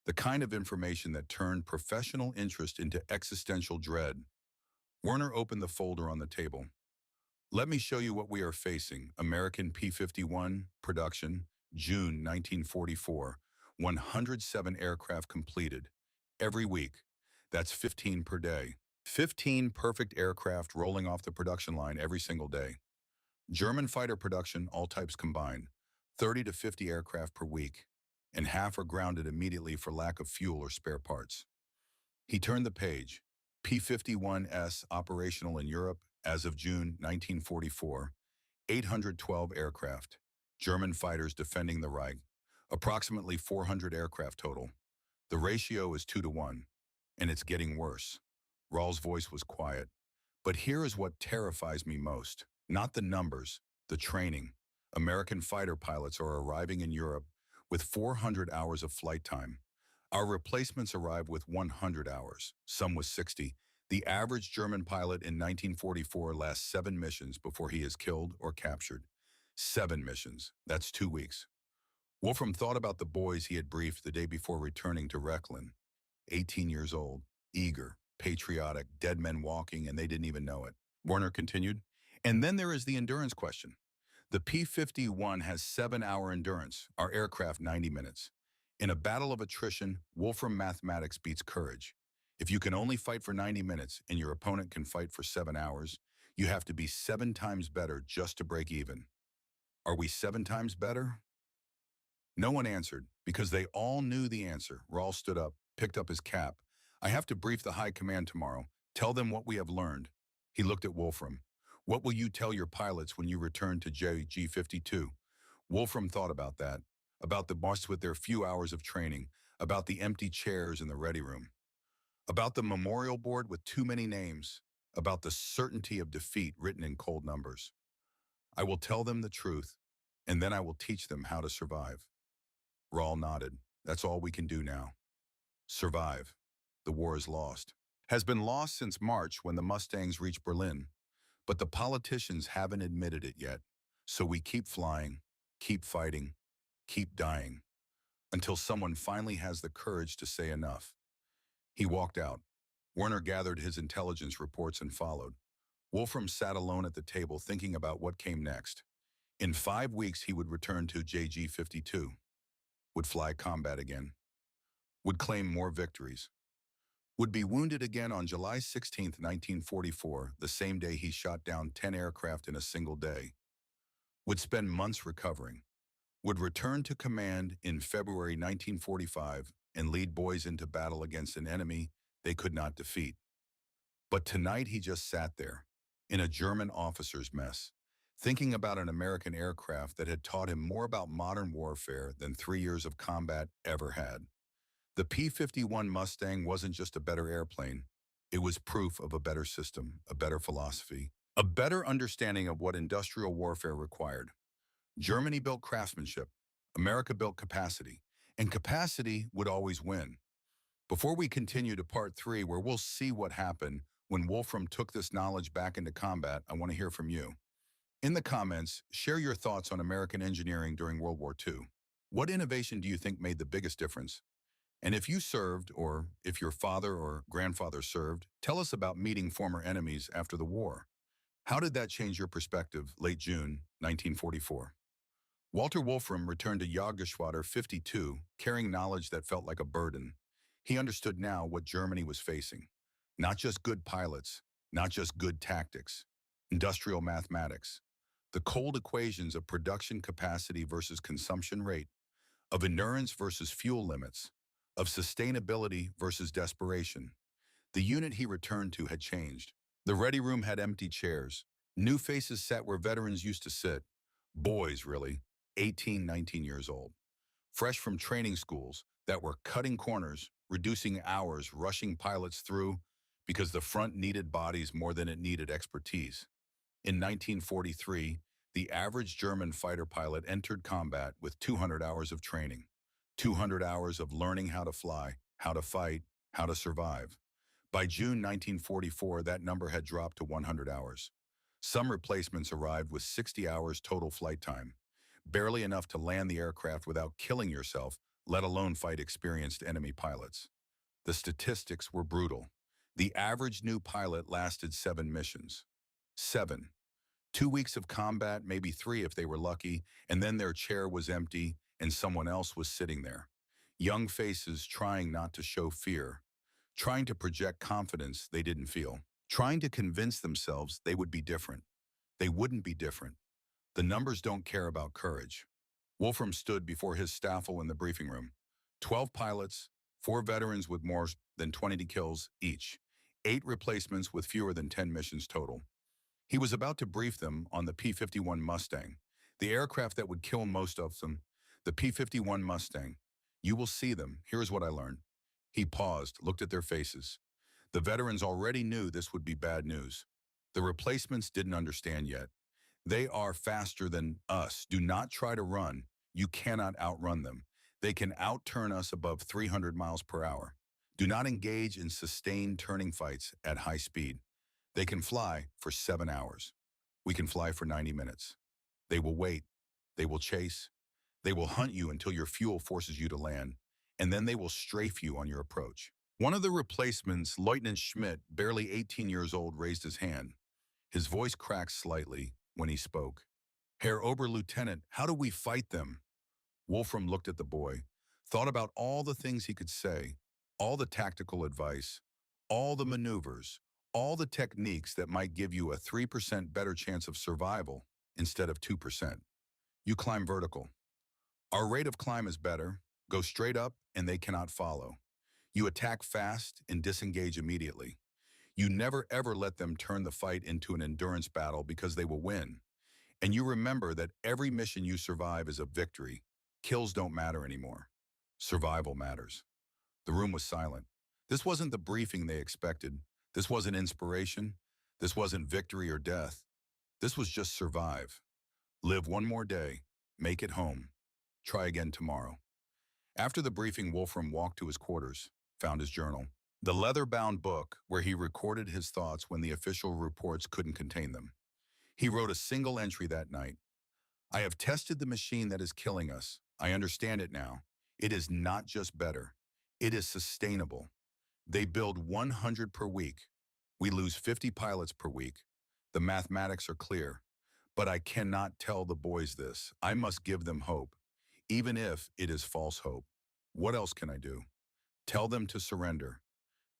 the kind of information that turned professional interest into existential dread. Werner opened the folder on the table. Let me show you what we are facing. American P-51 production, June 1944, 107 aircraft completed. Every week. That's 15 per day. 15 perfect aircraft rolling off the production line every single day. German fighter production, all types combined, 30 to 50 aircraft per week, and half are grounded immediately for lack of fuel or spare parts. He turned the page. P-51S operational in Europe as of June 1944, 812 aircraft. German fighters defending the Reich, approximately 400 aircraft total. The ratio is 2-to-1, and it's getting worse. Rahl's voice was quiet. But here is what terrifies me most. Not the numbers, the training. American fighter pilots are arriving in Europe with 400 hours of flight time. Our replacements arrive with 100 hours, some with 60. The average German pilot in 1944 lasts 7 missions before he is killed or captured. 7 missions. That's 2 weeks. Wolfram thought about the boys he had briefed the day before returning to Rechlin. 18 years old, eager, patriotic, dead men walking, and they didn't even know it. Werner continued. And then there is the endurance question. The P-51 has 7-hour endurance, our aircraft 90 minutes. In a battle of attrition, Wolfram mathematics beats courage. If you can only fight for 90 minutes and your opponent can fight for 7 hours, you have to be 7 times better just to break even. Are we 7 times better? No one answered, because they all knew the answer. Rahl stood up, picked up his cap. I have to brief the high command tomorrow. Tell them what we have learned. He looked at Wolfram. What will you tell your pilots when you return to JG-52? Wolfram thought about that, about the boss with their few hours of training, about the empty chairs in the ready room, about the memorial board with too many names, about the certainty of defeat written in cold numbers. I will tell them the truth, and then I will teach them how to survive. Rawl nodded. That's all we can do now. Survive. The war is lost. Has been lost since March when the Mustangs reached Berlin, but the politicians haven't admitted it yet. So we keep flying, keep fighting, keep dying, until someone finally has the courage to say enough. He walked out. Werner gathered his intelligence reports and followed. Wolfram sat alone at the table thinking about what came next. In 5 weeks, he would return to JG-52, would fly combat again, would claim more victories, would be wounded again on July 16, 1944, the same day he shot down 10 aircraft in a single day, would spend months recovering, would return to command in February 1945 and lead boys into battle against an enemy they could not defeat. But tonight he just sat there, in a German officer's mess, thinking about an American aircraft that had taught him more about modern warfare than 3 years of combat ever had. The P-51 Mustang wasn't just a better airplane. It was proof of a better system, a better philosophy, a better understanding of what industrial warfare required. Germany built craftsmanship, America built capacity, and capacity would always win. Before we continue to part 3, where we'll see what happened when Wolfram took this knowledge back into combat, I want to hear from you. In the comments, share your thoughts on American engineering during World War II. What innovation do you think made the biggest difference? And if you served, or if your father or grandfather served, tell us about meeting former enemies after the war. How did that change your perspective, late June 1944? Walter Wolfram returned to Jagdgeschwader 52, carrying knowledge that felt like a burden. He understood now what Germany was facing. Not just good pilots, not just good tactics, industrial mathematics, the cold equations of production capacity versus consumption rate, of endurance versus fuel limits, of sustainability versus desperation. The unit he returned to had changed. The ready room had empty chairs. New faces sat where veterans used to sit. Boys, really, 18, 19 years old. Fresh from training schools that were cutting corners, reducing hours, rushing pilots through because the front needed bodies more than it needed expertise. In 1943, the average German fighter pilot entered combat with 200 hours of training, 200 hours of learning how to fly, how to fight, how to survive. By June 1944, that number had dropped to 100 hours. Some replacements arrived with 60 hours total flight time, barely enough to land the aircraft without killing yourself, let alone fight experienced enemy pilots. The statistics were brutal. The average new pilot lasted 7 missions. 7. 2 weeks of combat, maybe 3 if they were lucky, and then their chair was empty and someone else was sitting there. Young faces trying not to show fear, trying to project confidence they didn't feel, trying to convince themselves they would be different. They wouldn't be different. The numbers don't care about courage. Wolfram stood before his staffel in the briefing room. 12 pilots, 4 veterans with more than 20 kills each, 8 replacements with fewer than 10 missions total. He was about to brief them on the P-51 Mustang, the aircraft that would kill most of them, the P-51 Mustang. You will see them. Here's what I learned. He paused, looked at their faces. The veterans already knew this would be bad news. The replacements didn't understand yet. They are faster than us. Do not try to run. You cannot outrun them. They can outturn us above 300 miles per hour. Do not engage in sustained turning fights at high speed. They can fly for 7 hours. We can fly for 90 minutes. They will wait. They will chase. They will hunt you until your fuel forces you to land, and then they will strafe you on your approach. One of the replacements, Lieutenant Schmidt, barely 18 years old, raised his hand. His voice cracked slightly when he spoke. Herr Oberlieutenant, how do we fight them? Wolfram looked at the boy, thought about all the things he could say, all the tactical advice, all the maneuvers, all the techniques that might give you a 3% better chance of survival instead of 2%. You climb vertical. Our rate of climb is better. Go straight up and they cannot follow. You attack fast and disengage immediately. You never ever let them turn the fight into an endurance battle because they will win. And you remember that every mission you survive is a victory. Kills don't matter anymore. Survival matters. The room was silent. This wasn't the briefing they expected. This wasn't inspiration. This wasn't victory or death. This was just survive. Live one more day. Make it home. Try again tomorrow. After the briefing, Wolfram walked to his quarters, found his journal. The leather-bound book where he recorded his thoughts when the official reports couldn't contain them. He wrote a single entry that night. I have tested the machine that is killing us. I understand it now. It is not just better. It is sustainable. They build 100 per week. We lose 50 pilots per week. The mathematics are clear. But I cannot tell the boys this. I must give them hope, even if it is false hope. What else can I do? Tell them to surrender.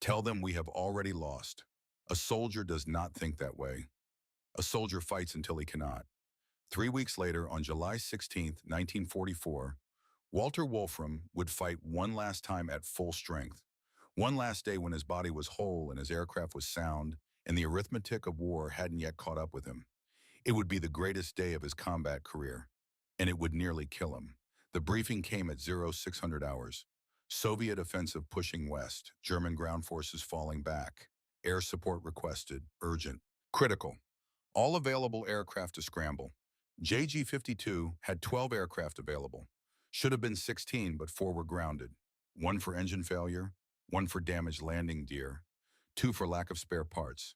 Tell them we have already lost. A soldier does not think that way. A soldier fights until he cannot. 3 weeks later, on July 16, 1944, Walter Wolfram would fight one last time at full strength. One last day when his body was whole and his aircraft was sound and the arithmetic of war hadn't yet caught up with him. It would be the greatest day of his combat career, and it would nearly kill him. The briefing came at 0600 hours. Soviet offensive pushing west, German ground forces falling back. Air support requested, urgent, critical. All available aircraft to scramble. JG-52 had 12 aircraft available. Should have been 16, but 4 were grounded. 1 for engine failure, 1 for damaged landing gear, 2 for lack of spare parts.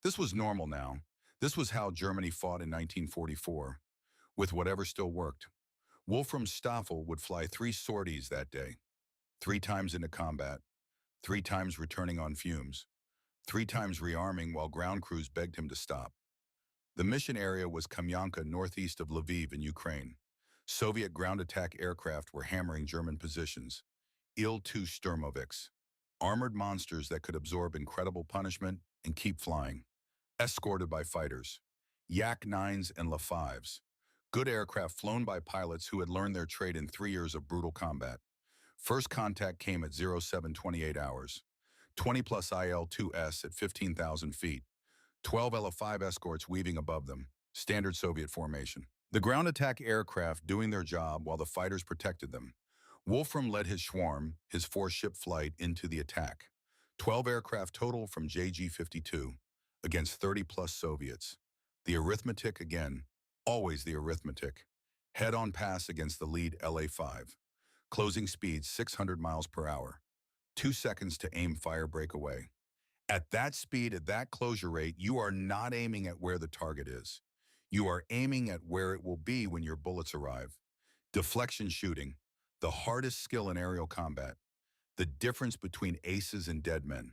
This was normal now. This was how Germany fought in 1944, with whatever still worked. Wolfram's Staffel would fly 3 sorties that day, 3 times into combat, 3 times returning on fumes, 3 times rearming while ground crews begged him to stop. The mission area was Kamyanka, northeast of Lviv in Ukraine. Soviet ground attack aircraft were hammering German positions. Il-2 Sturmoviks, armored monsters that could absorb incredible punishment and keep flying. Escorted by fighters, Yak-9s and La-5s. Good aircraft flown by pilots who had learned their trade in 3 years of brutal combat. First contact came at 0728 hours. 20 plus IL-2S at 15,000 feet. 12 LA-5 escorts weaving above them. Standard Soviet formation. The ground attack aircraft doing their job while the fighters protected them. Wolfram led his swarm, his 4-ship flight, into the attack. 12 aircraft total from JG-52 against 30-plus Soviets. The arithmetic again, always the arithmetic. Head-on pass against the lead LA-5. Closing speed 600 miles per hour. 2 seconds to aim, fire, break away. At that speed, at that closure rate, you are not aiming at where the target is. You are aiming at where it will be when your bullets arrive. Deflection shooting, the hardest skill in aerial combat. The difference between aces and dead men.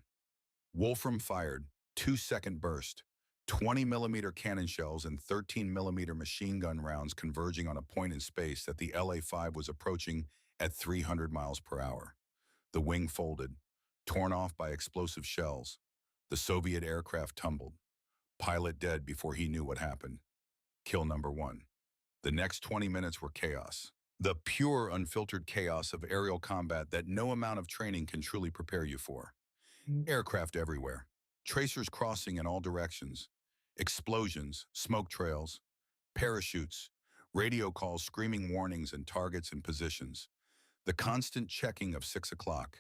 Wolfram fired 2-second burst, 20-millimeter cannon shells and 13-millimeter machine gun rounds converging on a point in space that the LA-5 was approaching at 300 miles per hour. The wing folded, torn off by explosive shells. The Soviet aircraft tumbled. Pilot dead before he knew what happened. Kill number 1. The next 20 minutes were chaos. The pure, unfiltered chaos of aerial combat that no amount of training can truly prepare you for. Aircraft everywhere. Tracers crossing in all directions. Explosions, smoke trails, parachutes, radio calls screaming warnings and targets and positions. The constant checking of 6 o'clock.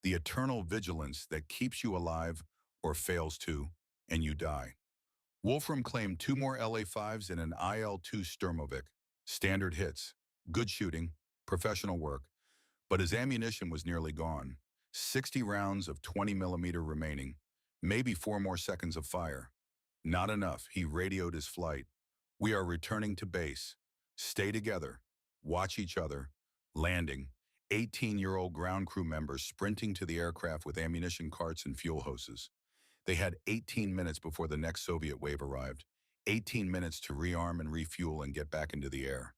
The eternal vigilance that keeps you alive or fails to, and you die. Wolfram claimed 2 more LA-5s and an IL-2 Sturmovik. Standard hits, good shooting, professional work, but his ammunition was nearly gone. 60 rounds of 20-millimeter remaining, maybe 4 more seconds of fire. Not enough, he radioed his flight. We are returning to base. Stay together. Watch each other. Landing. 18-year-old ground crew members sprinting to the aircraft with ammunition carts and fuel hoses. They had 18 minutes before the next Soviet wave arrived. 18 minutes to rearm and refuel and get back into the air.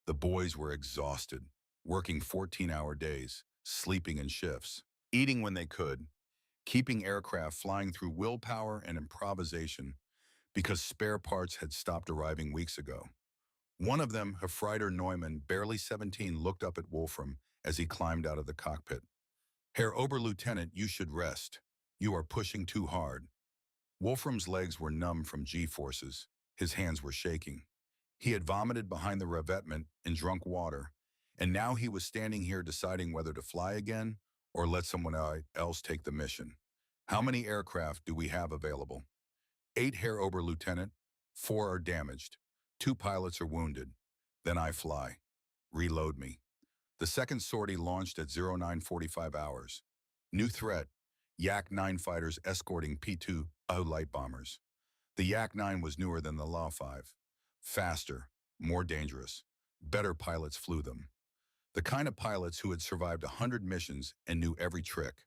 The boys were exhausted, working 14-hour days, sleeping in shifts, eating when they could, keeping aircraft flying through willpower and improvisation because spare parts had stopped arriving weeks ago. One of them, Hofreiter Neumann, barely 17, looked up at Wolfram as he climbed out of the cockpit. Herr Oberlieutenant, you should rest. You are pushing too hard. Wolfram's legs were numb from G-forces. His hands were shaking. He had vomited behind the revetment and drunk water, and now he was standing here deciding whether to fly again or let someone else take the mission. How many aircraft do we have available? 8 Herr Oberlieutenant, 4 are damaged, 2 pilots are wounded. Then I fly. Reload me. The second sortie launched at 0945 hours. New threat, Yak-9 fighters escorting P-51 light bombers. The Yak-9 was newer than the La-5. Faster, more dangerous. Better pilots flew them. The kind of pilots who had survived 100 missions and knew every trick.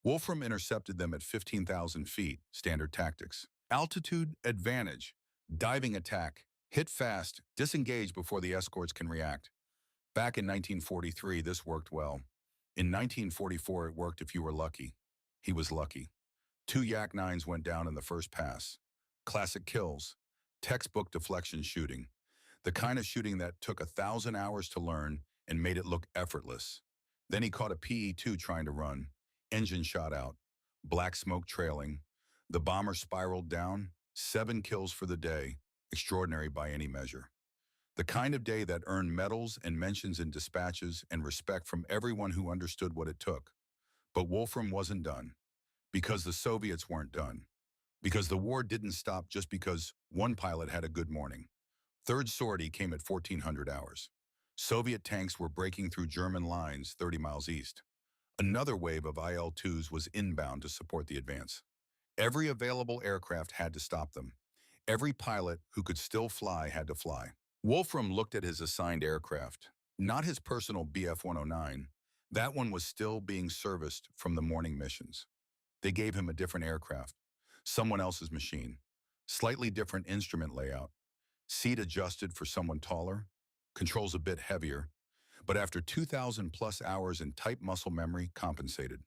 Wolfram intercepted them at 15,000 feet, standard tactics. Altitude advantage, diving attack, hit fast, disengage before the escorts can react. Back in 1943, this worked well. In 1944, it worked if you were lucky. He was lucky. 2 Yak-9s went down in the first pass. Classic kills, textbook deflection shooting. The kind of shooting that took 1,000 hours to learn and made it look effortless. Then he caught a PE-2 trying to run. Engine shot out. Black smoke trailing. The bomber spiraled down. 7 kills for the day. Extraordinary by any measure. The kind of day that earned medals and mentions in dispatches and respect from everyone who understood what it took. But Wolfram wasn't done. Because the Soviets weren't done. Because the war didn't stop just because one pilot had a good morning. Third sortie came at 1400 hours. Soviet tanks were breaking through German lines 30 miles east. Another wave of IL-2s was inbound to support the advance. Every available aircraft had to stop them. Every pilot who could still fly had to fly. Wolfram looked at his assigned aircraft, not his personal Bf-109. That one was still being serviced from the morning missions. They gave him a different aircraft, someone else's machine, slightly different instrument layout, seat adjusted for someone taller, controls a bit heavier, but after 2,000 plus hours in tight muscle memory, compensated.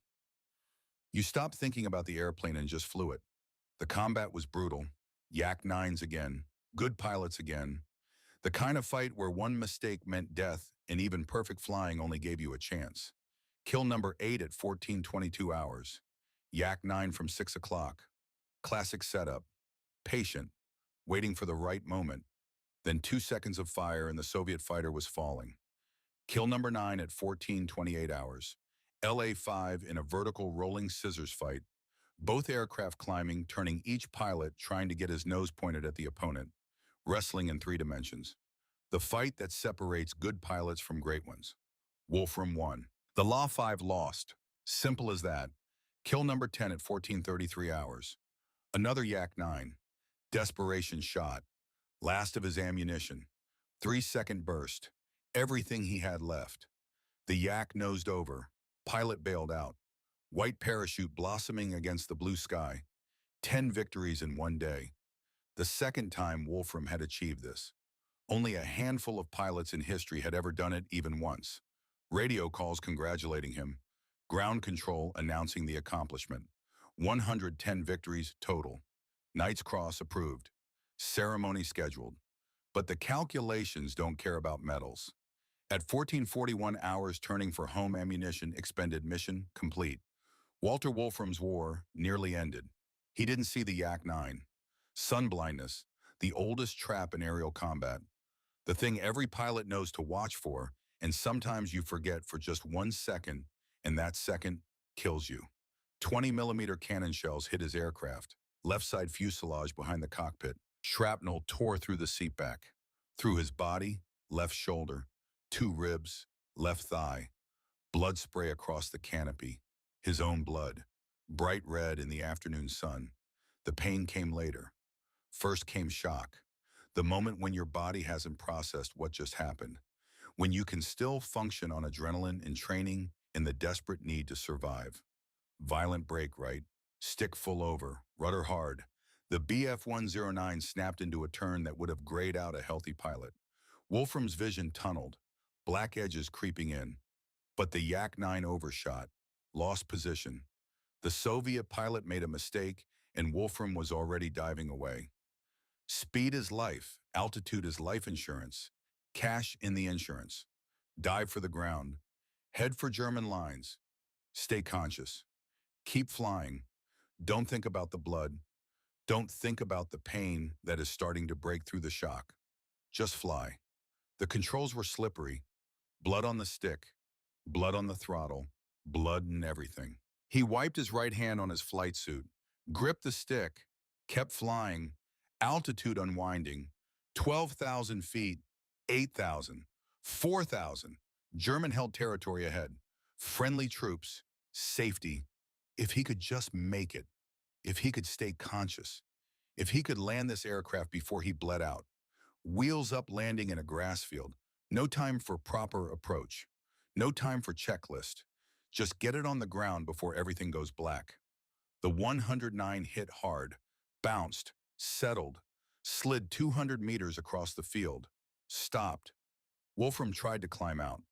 You stopped thinking about the airplane and just flew it. The combat was brutal. Yak-9s again, good pilots again. The kind of fight where one mistake meant death and even perfect flying only gave you a chance. Kill number 8 at 14:22 hours. Yak-9 from 6 o'clock. Classic setup. Patient, waiting for the right moment. Then 2 seconds of fire and the Soviet fighter was falling. Kill number 9 at 14:28 hours. LA-5 in a vertical rolling scissors fight. Both aircraft climbing, turning each pilot trying to get his nose pointed at the opponent. Wrestling in 3 dimensions. The fight that separates good pilots from great ones. Wolfram won. The La-5 lost. Simple as that. Kill number 10 at 14:33 hours. Another Yak-9. Desperation shot. Last of his ammunition. 3-second burst. Everything he had left. The Yak nosed over. Pilot bailed out. White parachute blossoming against the blue sky. 10 victories in one day. The second time Wolfram had achieved this. Only a handful of pilots in history had ever done it even once. Radio calls congratulating him. Ground control announcing the accomplishment. 110 victories total. Knight's Cross approved. Ceremony scheduled. But the calculations don't care about medals. At 14:41 hours turning for home ammunition expended, mission complete. Walter Wolfram's war nearly ended. He didn't see the Yak-9. Sun blindness, the oldest trap in aerial combat. The thing every pilot knows to watch for, and sometimes you forget for just 1 second, and that second kills you. 20-millimeter cannon shells hit his aircraft. Left side fuselage behind the cockpit. Shrapnel tore through the seatback. Through his body, left shoulder. 2 ribs, left thigh. Blood spray across the canopy. His own blood. Bright red in the afternoon sun. The pain came later. First came shock. The moment when your body hasn't processed what just happened. When you can still function on adrenaline in training and the desperate need to survive. Violent brake right. Stick full over. Rudder hard. The Bf-109 snapped into a turn that would have grayed out a healthy pilot. Wolfram's vision tunneled. Black edges creeping in. But the Yak-9 overshot. Lost position. The Soviet pilot made a mistake and Wolfram was already diving away. Speed is life. Altitude is life insurance. Cash in the insurance. Dive for the ground. Head for German lines. Stay conscious. Keep flying. Don't think about the blood. Don't think about the pain that is starting to break through the shock. Just fly. The controls were slippery. Blood on the stick. Blood on the throttle. blood and everything. He wiped his right hand on his flight suit, gripped the stick, kept flying, altitude unwinding, 12,000 feet, 8,000, 4,000. German held territory ahead. Friendly troops, safety. If he could just make it, if he could stay conscious, if he could land this aircraft before he bled out. Wheels up landing in a grass field. No time for proper approach. No time for checklist. Just get it on the ground before everything goes black. The 109 hit hard, bounced, settled, slid 200 meters across the field, stopped. Wolfram tried to climb out.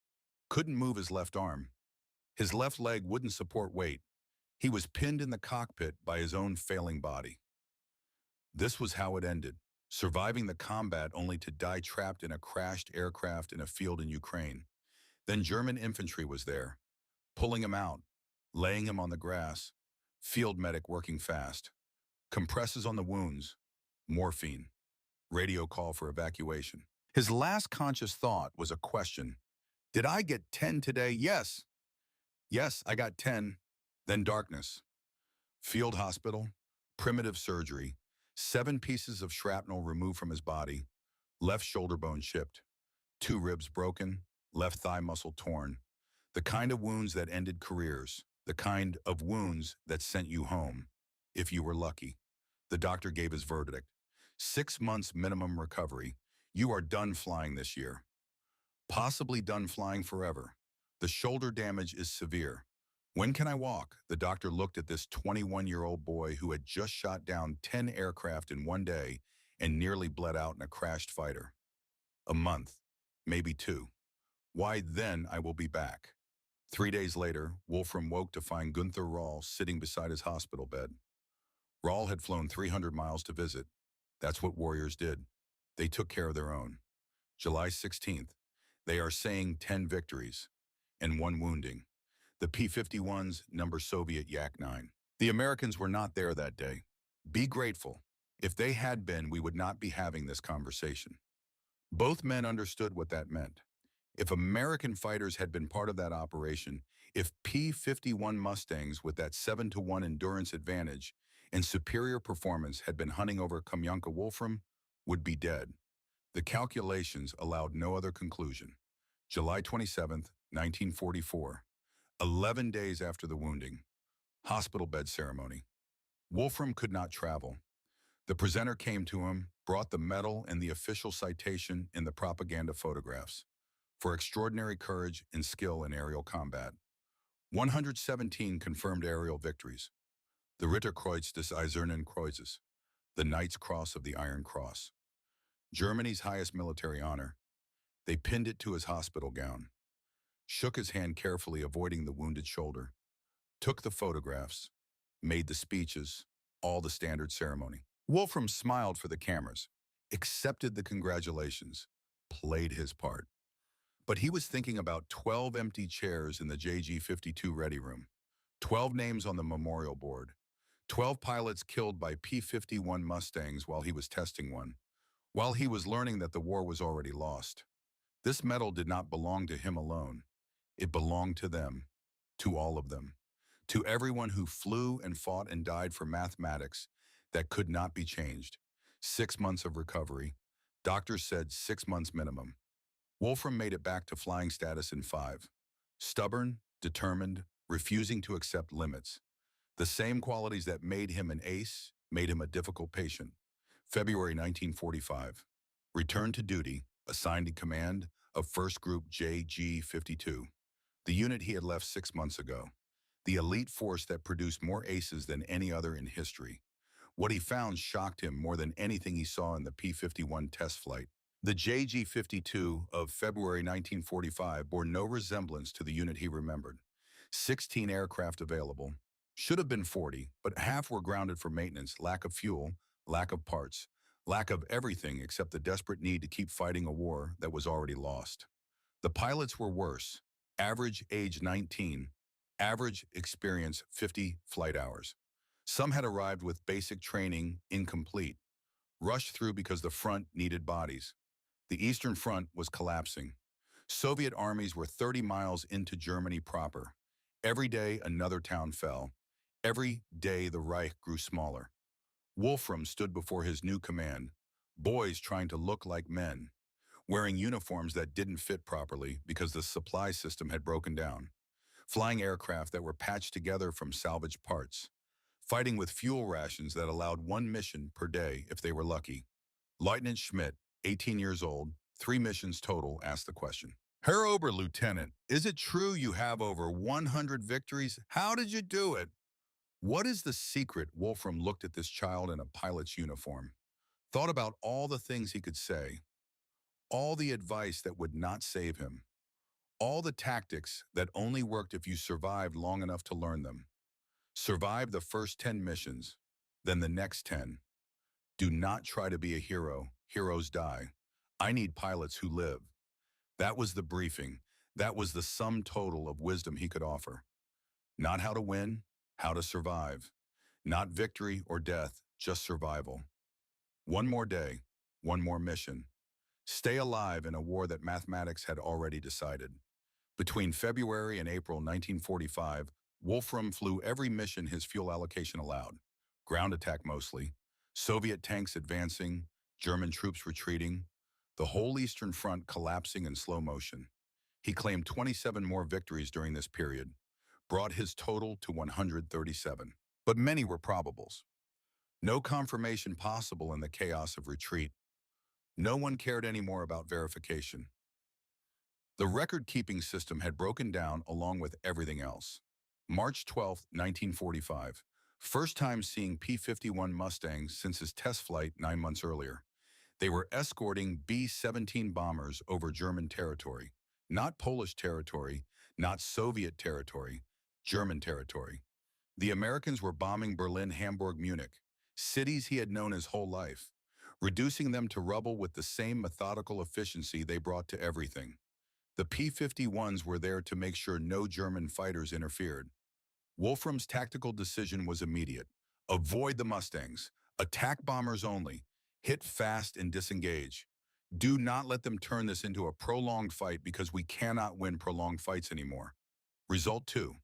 Couldn't move his left arm. His left leg wouldn't support weight. He was pinned in the cockpit by his own failing body. This was how it ended, surviving the combat only to die trapped in a crashed aircraft in a field in Ukraine. Then German infantry was there, pulling him out, laying him on the grass, field medic working fast, compresses on the wounds, morphine, radio call for evacuation. His last conscious thought was a question. Did I get 10 today? Yes. Yes, I got 10. Then darkness. Field hospital, primitive surgery, 7 pieces of shrapnel removed from his body, left shoulder bone chipped, 2 ribs broken, left thigh muscle torn. The kind of wounds that ended careers, the kind of wounds that sent you home, if you were lucky. The doctor gave his verdict. 6 months minimum recovery. You are done flying this year. Possibly done flying forever. The shoulder damage is severe. When can I walk? The doctor looked at this 21-year-old boy who had just shot down 10 aircraft in one day and nearly bled out in a crashed fighter. A month, maybe 2. Why, then I will be back. 3 days later, Wolfram woke to find Gunther Rahl sitting beside his hospital bed. Rahl had flown 300 miles to visit. That's what warriors did. They took care of their own. July 16th, they are saying 10 victories and 1 wounding. The P-51s number Soviet Yak-9. The Americans were not there that day. Be grateful. If they had been, we would not be having this conversation. Both men understood what that meant. If American fighters had been part of that operation, if P-51 Mustangs with that 7-to-1 endurance advantage and superior performance had been hunting over Kamyanka Wolfram, would be dead. The calculations allowed no other conclusion. July 27th, 1944. 11 days after the wounding. Hospital bed ceremony. Wolfram could not travel. The presenter came to him, brought the medal and the official citation in the propaganda photographs for extraordinary courage and skill in aerial combat. 117 confirmed aerial victories. The Ritterkreuz des Eisernen Kreuzes, the Knight's Cross of the Iron Cross. Germany's highest military honor. They pinned it to his hospital gown. Shook his hand carefully, avoiding the wounded shoulder. Took the photographs. Made the speeches. All the standard ceremony. Wolfram smiled for the cameras. Accepted the congratulations. Played his part. But he was thinking about 12 empty chairs in the JG-52 ready room. 12 names on the memorial board. 12 pilots killed by P-51 Mustangs while he was testing one. While he was learning that the war was already lost. This medal did not belong to him alone. It belonged to them, to all of them, to everyone who flew and fought and died for mathematics that could not be changed. 6 months of recovery. Doctors said 6 months minimum. Wolfram made it back to flying status in 5. Stubborn, determined, refusing to accept limits. The same qualities that made him an ace made him a difficult patient. February 1945. Returned to duty, assigned in command of 1st Group JG-52. The unit he had left 6 months ago. The elite force that produced more aces than any other in history. What he found shocked him more than anything he saw in the P-51 test flight. The JG-52 of February 1945 bore no resemblance to the unit he remembered. 16 aircraft available. Should have been 40, but half were grounded for maintenance, lack of fuel, lack of parts, lack of everything except the desperate need to keep fighting a war that was already lost. The pilots were worse. Average age 19, average experience 50 flight hours. Some had arrived with basic training incomplete, rushed through because the front needed bodies. The Eastern Front was collapsing. Soviet armies were 30 miles into Germany proper, Every day, another town fell. Every day, the Reich grew smaller. Wolfram stood before his new command, boys trying to look like men, wearing uniforms that didn't fit properly because the supply system had broken down, flying aircraft that were patched together from salvaged parts, fighting with fuel rations that allowed one mission per day if they were lucky. Lieutenant Schmidt, 18 years old, 3 missions total, asked the question. Herr Ober, Lieutenant, is it true you have over 100 victories? How did you do it? What is the secret? Wolfram looked at this child in a pilot's uniform, thought about all the things he could say, all the advice that would not save him, all the tactics that only worked if you survived long enough to learn them. Survive the first 10 missions, then the next 10. Do not try to be a hero. Heroes die. I need pilots who live. That was the briefing. That was the sum total of wisdom he could offer. Not how to win, how to survive. Not victory or death, just survival. One more day, one more mission. Stay alive in a war that mathematics had already decided. Between February and April 1945, Wolfram flew every mission his fuel allocation allowed. Ground attack mostly, Soviet tanks advancing, German troops retreating, the whole Eastern Front collapsing in slow motion. He claimed 27 more victories during this period, brought his total to 137. But many were probables. No confirmation possible in the chaos of retreat. No one cared anymore about verification. The record-keeping system had broken down along with everything else. March 12, 1945. First time seeing P-51 Mustangs since his test flight 9 months earlier. They were escorting B-17 bombers over German territory. Not Polish territory, not Soviet territory, German territory. The Americans were bombing Berlin, Hamburg, Munich, cities he had known his whole life, reducing them to rubble with the same methodical efficiency they brought to everything. The P-51s were there to make sure no German fighters interfered. Wolfram's tactical decision was immediate. Avoid the Mustangs. Attack bombers only. Hit fast and disengage. Do not let them turn this into a prolonged fight because we cannot win prolonged fights anymore. Result 2.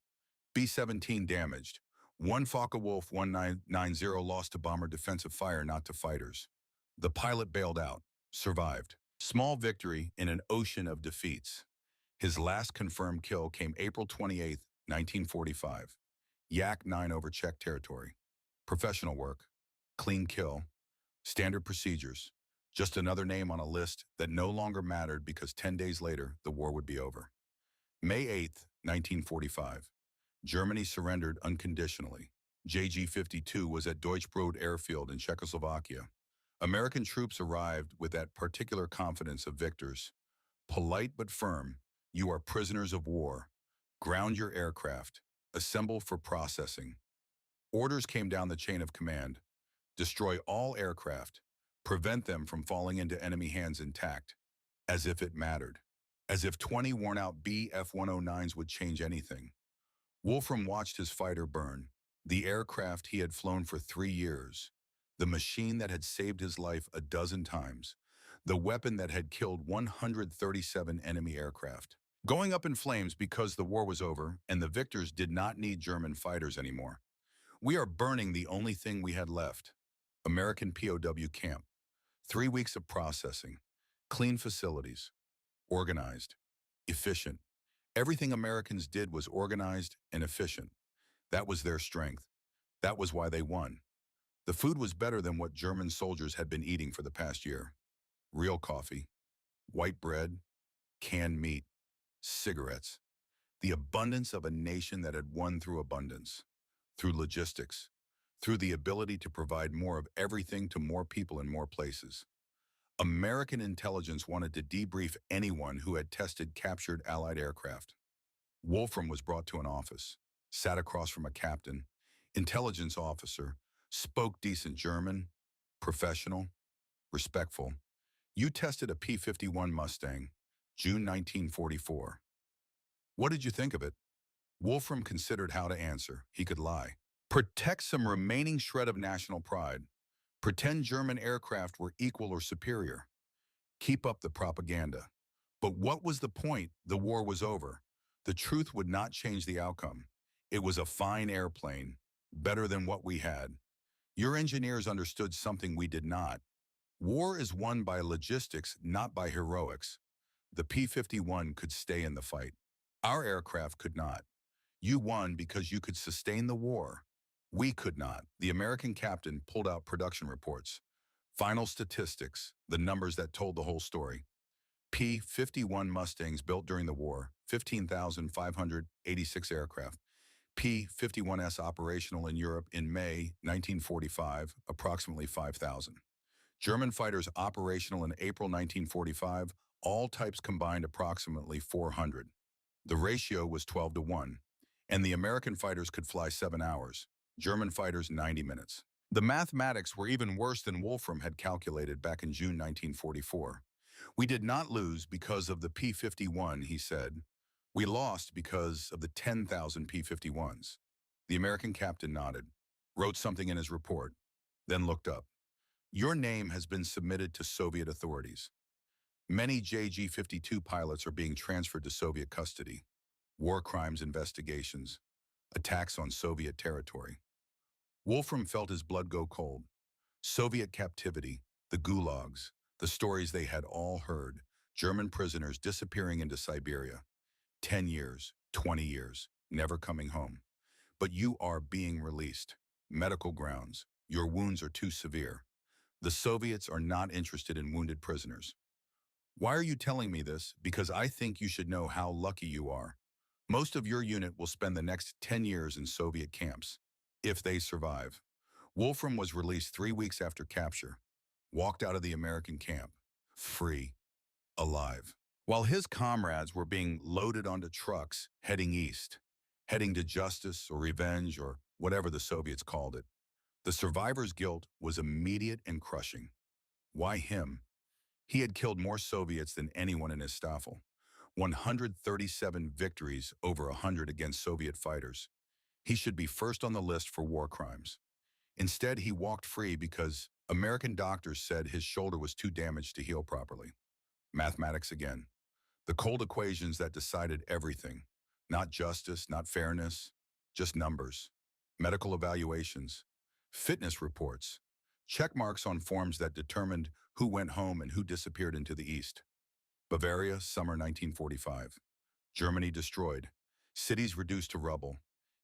B-17 damaged. One Focke-Wulf 1990 lost to bomber defensive fire, not to fighters. The pilot bailed out. Survived. Small victory in an ocean of defeats. His last confirmed kill came April 28, 1945. Yak 9 over Czech territory. Professional work. Clean kill. Standard procedures. Just another name on a list that no longer mattered because 10 days later, the war would be over. May 8, 1945. Germany surrendered unconditionally. JG-52 was at Deutschbrod airfield in Czechoslovakia. American troops arrived with that particular confidence of victors. Polite but firm, you are prisoners of war. Ground your aircraft. Assemble for processing. Orders came down the chain of command. Destroy all aircraft. Prevent them from falling into enemy hands intact. As if it mattered. As if 20 worn-out Bf-109s would change anything. Wolfram watched his fighter burn. The aircraft he had flown for 3 years. The machine that had saved his life a dozen times. The weapon that had killed 137 enemy aircraft. Going up in flames because the war was over and the victors did not need German fighters anymore. We are burning the only thing we had left. American POW camp. 3 weeks of processing. Clean facilities. Organized. Efficient. Everything Americans did was organized and efficient. That was their strength. That was why they won. The food was better than what German soldiers had been eating for the past year. Real coffee, white bread, canned meat, cigarettes. The abundance of a nation that had won through abundance, through logistics, through the ability to provide more of everything to more people in more places. American intelligence wanted to debrief anyone who had tested captured Allied aircraft. Wolfram was brought to an office, sat across from a captain, intelligence officer, spoke decent German, professional, respectful. You tested a P-51 Mustang, June 1944. What did you think of it? Wolfram considered how to answer. He could lie. Protect some remaining shred of national pride. Pretend German aircraft were equal or superior. Keep up the propaganda. But what was the point? The war was over. The truth would not change the outcome. It was a fine airplane, better than what we had. Your engineers understood something we did not. War is won by logistics, not by heroics. The P-51 could stay in the fight. Our aircraft could not. You won because you could sustain the war. We could not. The American captain pulled out production reports. Final statistics, the numbers that told the whole story. P-51 Mustangs built during the war, 15,586 aircraft. P-51S operational in Europe in May 1945, approximately 5,000. German fighters operational in April 1945, all types combined approximately 400. The ratio was 12 to 1, and the American fighters could fly 7 hours, German fighters 90 minutes. The mathematics were even worse than Wolfram had calculated back in June 1944. We did not lose because of the P-51, he said. We lost because of the 10,000 P-51s. The American captain nodded, wrote something in his report, then looked up. Your name has been submitted to Soviet authorities. Many JG-52 pilots are being transferred to Soviet custody. War crimes investigations, attacks on Soviet territory. Wolfram felt his blood go cold. Soviet captivity, the gulags, the stories they had all heard, German prisoners disappearing into Siberia. 10 years, 20 years, never coming home. But you are being released. Medical grounds. Your wounds are too severe. The Soviets are not interested in wounded prisoners. Why are you telling me this? Because I think you should know how lucky you are. Most of your unit will spend the next 10 years in Soviet camps, if they survive. Wolfram was released 3 weeks after capture, walked out of the American camp, free, alive. While his comrades were being loaded onto trucks heading east, heading to justice or revenge or whatever the Soviets called it, the survivor's guilt was immediate and crushing. Why him? He had killed more Soviets than anyone in his staffel. 137 victories over 100 against Soviet fighters. He should be first on the list for war crimes. Instead, he walked free because American doctors said his shoulder was too damaged to heal properly. Mathematics again. The cold equations that decided everything. Not justice, not fairness, just numbers. Medical evaluations. Fitness reports. Check marks on forms that determined who went home and who disappeared into the East. Bavaria, summer 1945. Germany destroyed. Cities reduced to rubble.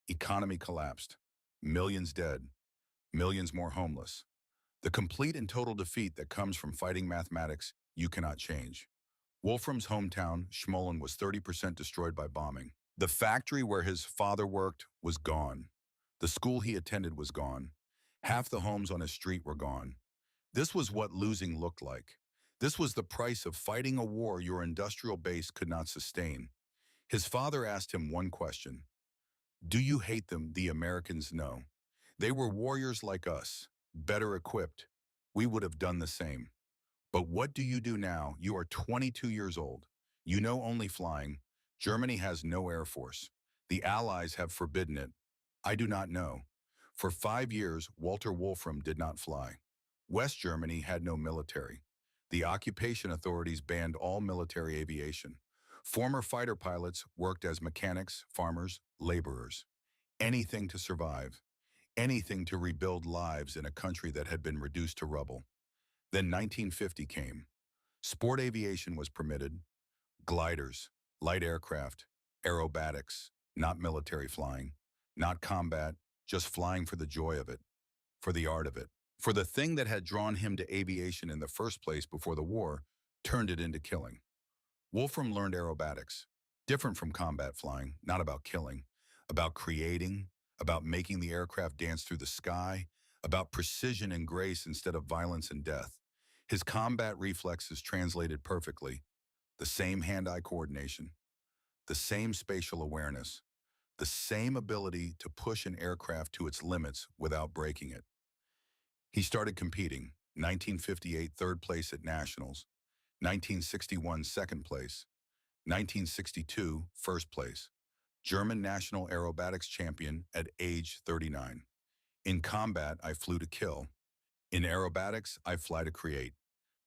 Economy collapsed. Millions dead. Millions more homeless. The complete and total defeat that comes from fighting mathematics you cannot change. Wolfram's hometown, Schmolen, was 30% destroyed by bombing. The factory where his father worked was gone. The school he attended was gone. Half the homes on his street were gone. This was what losing looked like. This was the price of fighting a war your industrial base could not sustain. His father asked him one question. Do you hate them? The Americans know. They were warriors like us, better equipped. We would have done the same. But what do you do now? You are 22 years old. You know only flying. Germany has no air force. The Allies have forbidden it. I do not know. For 5 years, Walter Wolfram did not fly. West Germany had no military. The occupation authorities banned all military aviation. Former fighter pilots worked as mechanics, farmers, laborers. Anything to survive. Anything to rebuild lives in a country that had been reduced to rubble. Then 1950 came. Sport aviation was permitted. Gliders, light aircraft, aerobatics, not military flying, not combat, just flying for the joy of it, for the art of it, for the thing that had drawn him to aviation in the first place before the war, turned it into killing. Wolfram learned aerobatics, different from combat flying, not about killing, about creating, about making the aircraft dance through the sky, about precision and grace instead of violence and death. His combat reflexes translated perfectly. The same hand-eye coordination, the same spatial awareness, the same ability to push an aircraft to its limits without breaking it. He started competing, 1958 third place at Nationals, 1961 second place, 1962 first place, German national aerobatics champion at age 39. In combat, I flew to kill. In aerobatics, I fly to create.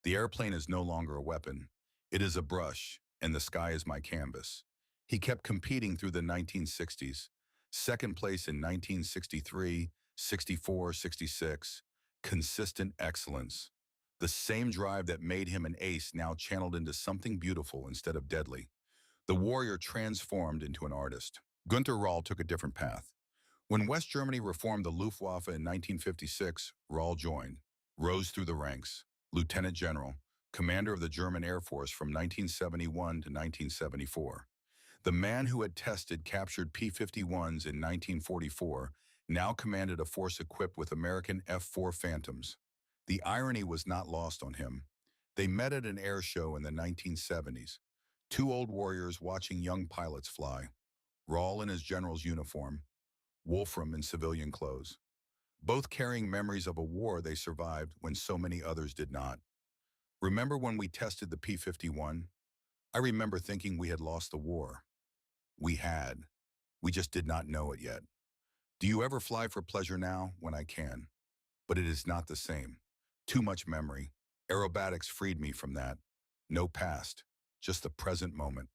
The airplane is no longer a weapon. It is a brush, and the sky is my canvas. He kept competing through the 1960s, second place in 1963, 64, 66, consistent excellence. The same drive that made him an ace now channeled into something beautiful instead of deadly. The warrior transformed into an artist. Günter Rall took a different path. When West Germany reformed the Luftwaffe in 1956, Rall joined, rose through the ranks, lieutenant general, commander of the German Air Force from 1971 to 1974. The man who had tested captured P-51s in 1944 now commanded a force equipped with American F-4 Phantoms. The irony was not lost on him. They met at an air show in the 1970s, two old warriors watching young pilots fly, Rall in his general's uniform, Wolfram in civilian clothes, both carrying memories of a war they survived when so many others did not. Remember when we tested the P-51? I remember thinking we had lost the war. We had. We just did not know it yet. Do you ever fly for pleasure now? When I can. But it is not the same. Too much memory. Aerobatics freed me from that. No past, just the present moment.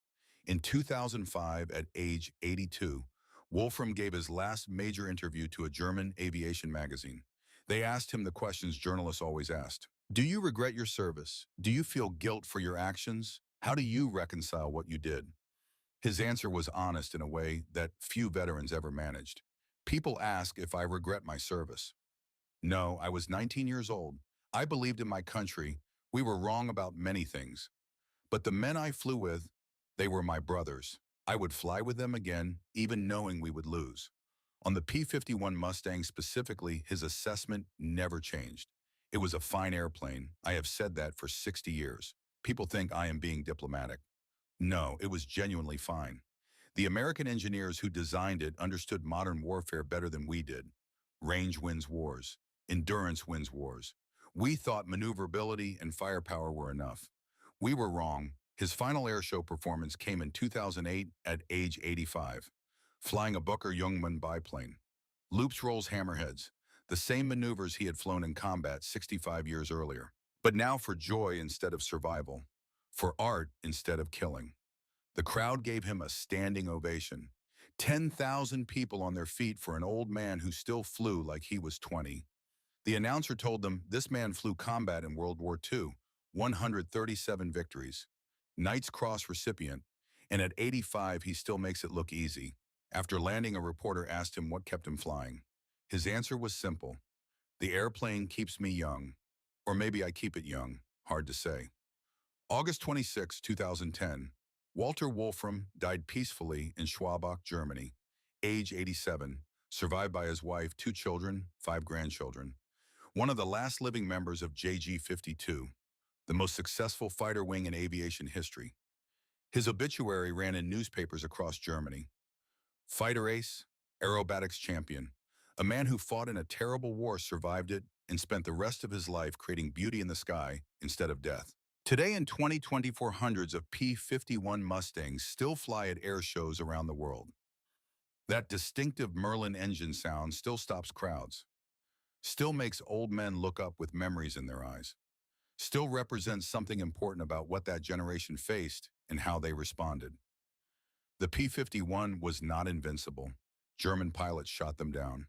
In 2005, at age 82, Wolfram gave his last major interview to a German aviation magazine. They asked him the questions journalists always asked. Do you regret your service? Do you feel guilt for your actions? How do you reconcile what you did? His answer was honest in a way that few veterans ever managed. People ask if I regret my service. No, I was 19 years old. I believed in my country. We were wrong about many things. But the men I flew with, they were my brothers. I would fly with them again, even knowing we would lose. On the P-51 Mustang specifically, his assessment never changed. It was a fine airplane. I have said that for 60 years. People think I am being diplomatic. No, it was genuinely fine. The American engineers who designed it understood modern warfare better than we did. Range wins wars. Endurance wins wars. We thought maneuverability and firepower were enough. We were wrong. His final airshow performance came in 2008 at age 85, flying a Booker Jungmann biplane. Loops, rolls, hammerheads, the same maneuvers he had flown in combat 65 years earlier. But now for joy instead of survival, for art instead of killing. The crowd gave him a standing ovation. 10,000 people on their feet for an old man who still flew like he was 20. The announcer told them this man flew combat in World War II, 137 victories, Knight's Cross recipient, and at 85 he still makes it look easy. After landing, a reporter asked him what kept him flying. His answer was simple. The airplane keeps me young. Or maybe I keep it young, hard to say. August 26, 2010, Walter Wolfram died peacefully in Schwabach, Germany, age 87, survived by his wife, 2 children, 5 grandchildren. One of the last living members of JG-52, the most successful fighter wing in aviation history. His obituary ran in newspapers across Germany. Fighter ace, aerobatics champion, a man who fought in a terrible war, survived it, and spent the rest of his life creating beauty in the sky instead of death. Today in 2024, hundreds of P-51 Mustangs still fly at air shows around the world. That distinctive Merlin engine sound still stops crowds, still makes old men look up with memories in their eyes, still represents something important about what that generation faced and how they responded. The P-51 was not invincible. German pilots shot them down.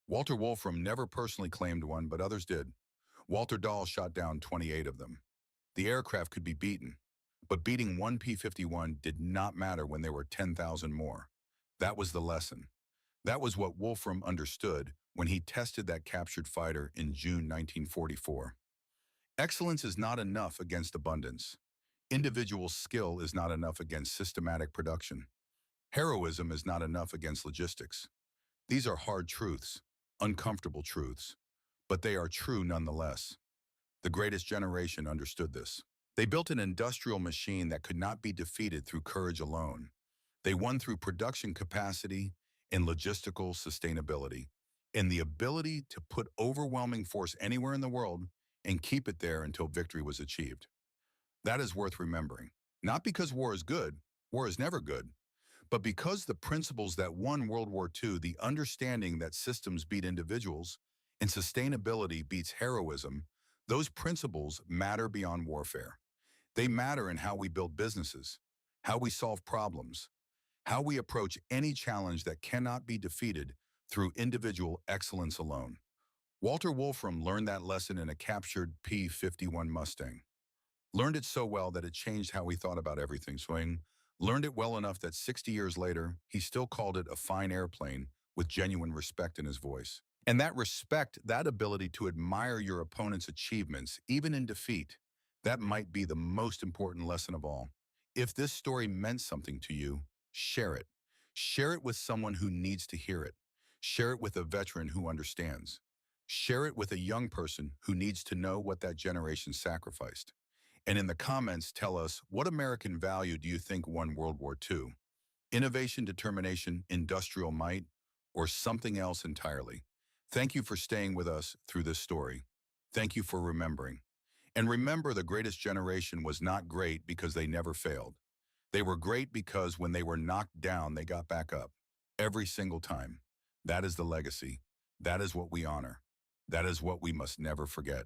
Walter Wolfram never personally claimed one, but others did. Walter Dahl shot down 28 of them. The aircraft could be beaten, but beating one P-51 did not matter when there were 10,000 more. That was the lesson. That was what Wolfram understood when he tested that captured fighter in June 1944. Excellence is not enough against abundance. Individual skill is not enough against systematic production. Heroism is not enough against logistics. These are hard truths, uncomfortable truths, but they are true nonetheless. The greatest generation understood this. They built an industrial machine that could not be defeated through courage alone. They won through production capacity and logistical sustainability, and the ability to put overwhelming force anywhere in the world and keep it there until victory was achieved. That is worth remembering. Not because war is good, war is never good, but because the principles that won World War II, the understanding that systems beat individuals and sustainability beats heroism, those principles matter beyond warfare. They matter in how we build businesses, how we solve problems, how we approach any challenge that cannot be defeated through individual excellence alone. Walter Wolfram learned that lesson in a captured P-51 Mustang. Learned it so well that it changed how he thought about everything swing. Learned it well enough that 60 years later, he still called it a fine airplane with genuine respect in his voice. And that respect, that ability to admire your opponent's achievements, even in defeat, that might be the most important lesson of all. If this story meant something to you, share it. Share it with someone who needs to hear it. Share it with a veteran who understands. Share it with a young person who needs to know what that generation sacrificed. And in the comments, tell us, what American value do you think won World War II? Innovation, determination, industrial might, or something else entirely? Thank you for staying with us through this story. Thank you for remembering. And remember, the greatest generation was not great because they never failed. They were great because when they were knocked down, they got back up. Every single time. That is the legacy. That is what we honor. That is what we must never forget.